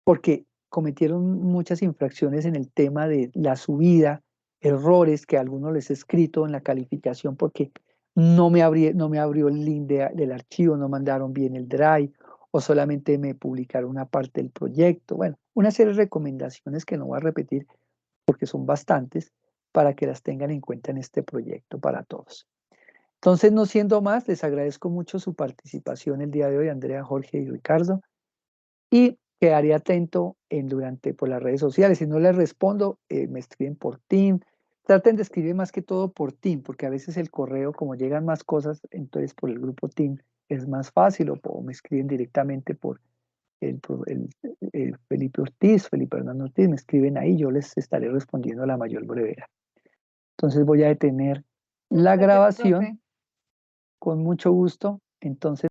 porque cometieron muchas infracciones en el tema de la subida, errores que a algunos les he escrito en la calificación porque no me abrió el link del archivo, no mandaron bien el drive o solamente me publicaron una parte del proyecto. Bueno, una serie de recomendaciones que no voy a repetir porque son bastantes para que las tengan en cuenta en este proyecto para todos. Entonces, no siendo más, les agradezco mucho su participación el día de hoy, Andrea, Jorge y Ricardo, y quedaré atento por las redes sociales. Si no les respondo, me escriben por Team. Traten de escribir más que todo por Team, porque a veces el correo, como llegan más cosas, entonces por el grupo Team es más fácil, o me escriben directamente por el Felipe Ortiz, Felipe Hernando Ortiz, me escriben ahí, yo les estaré respondiendo a la mayor brevedad. Entonces voy a detener la Perfecto, grabación profe. con mucho gusto. Entonces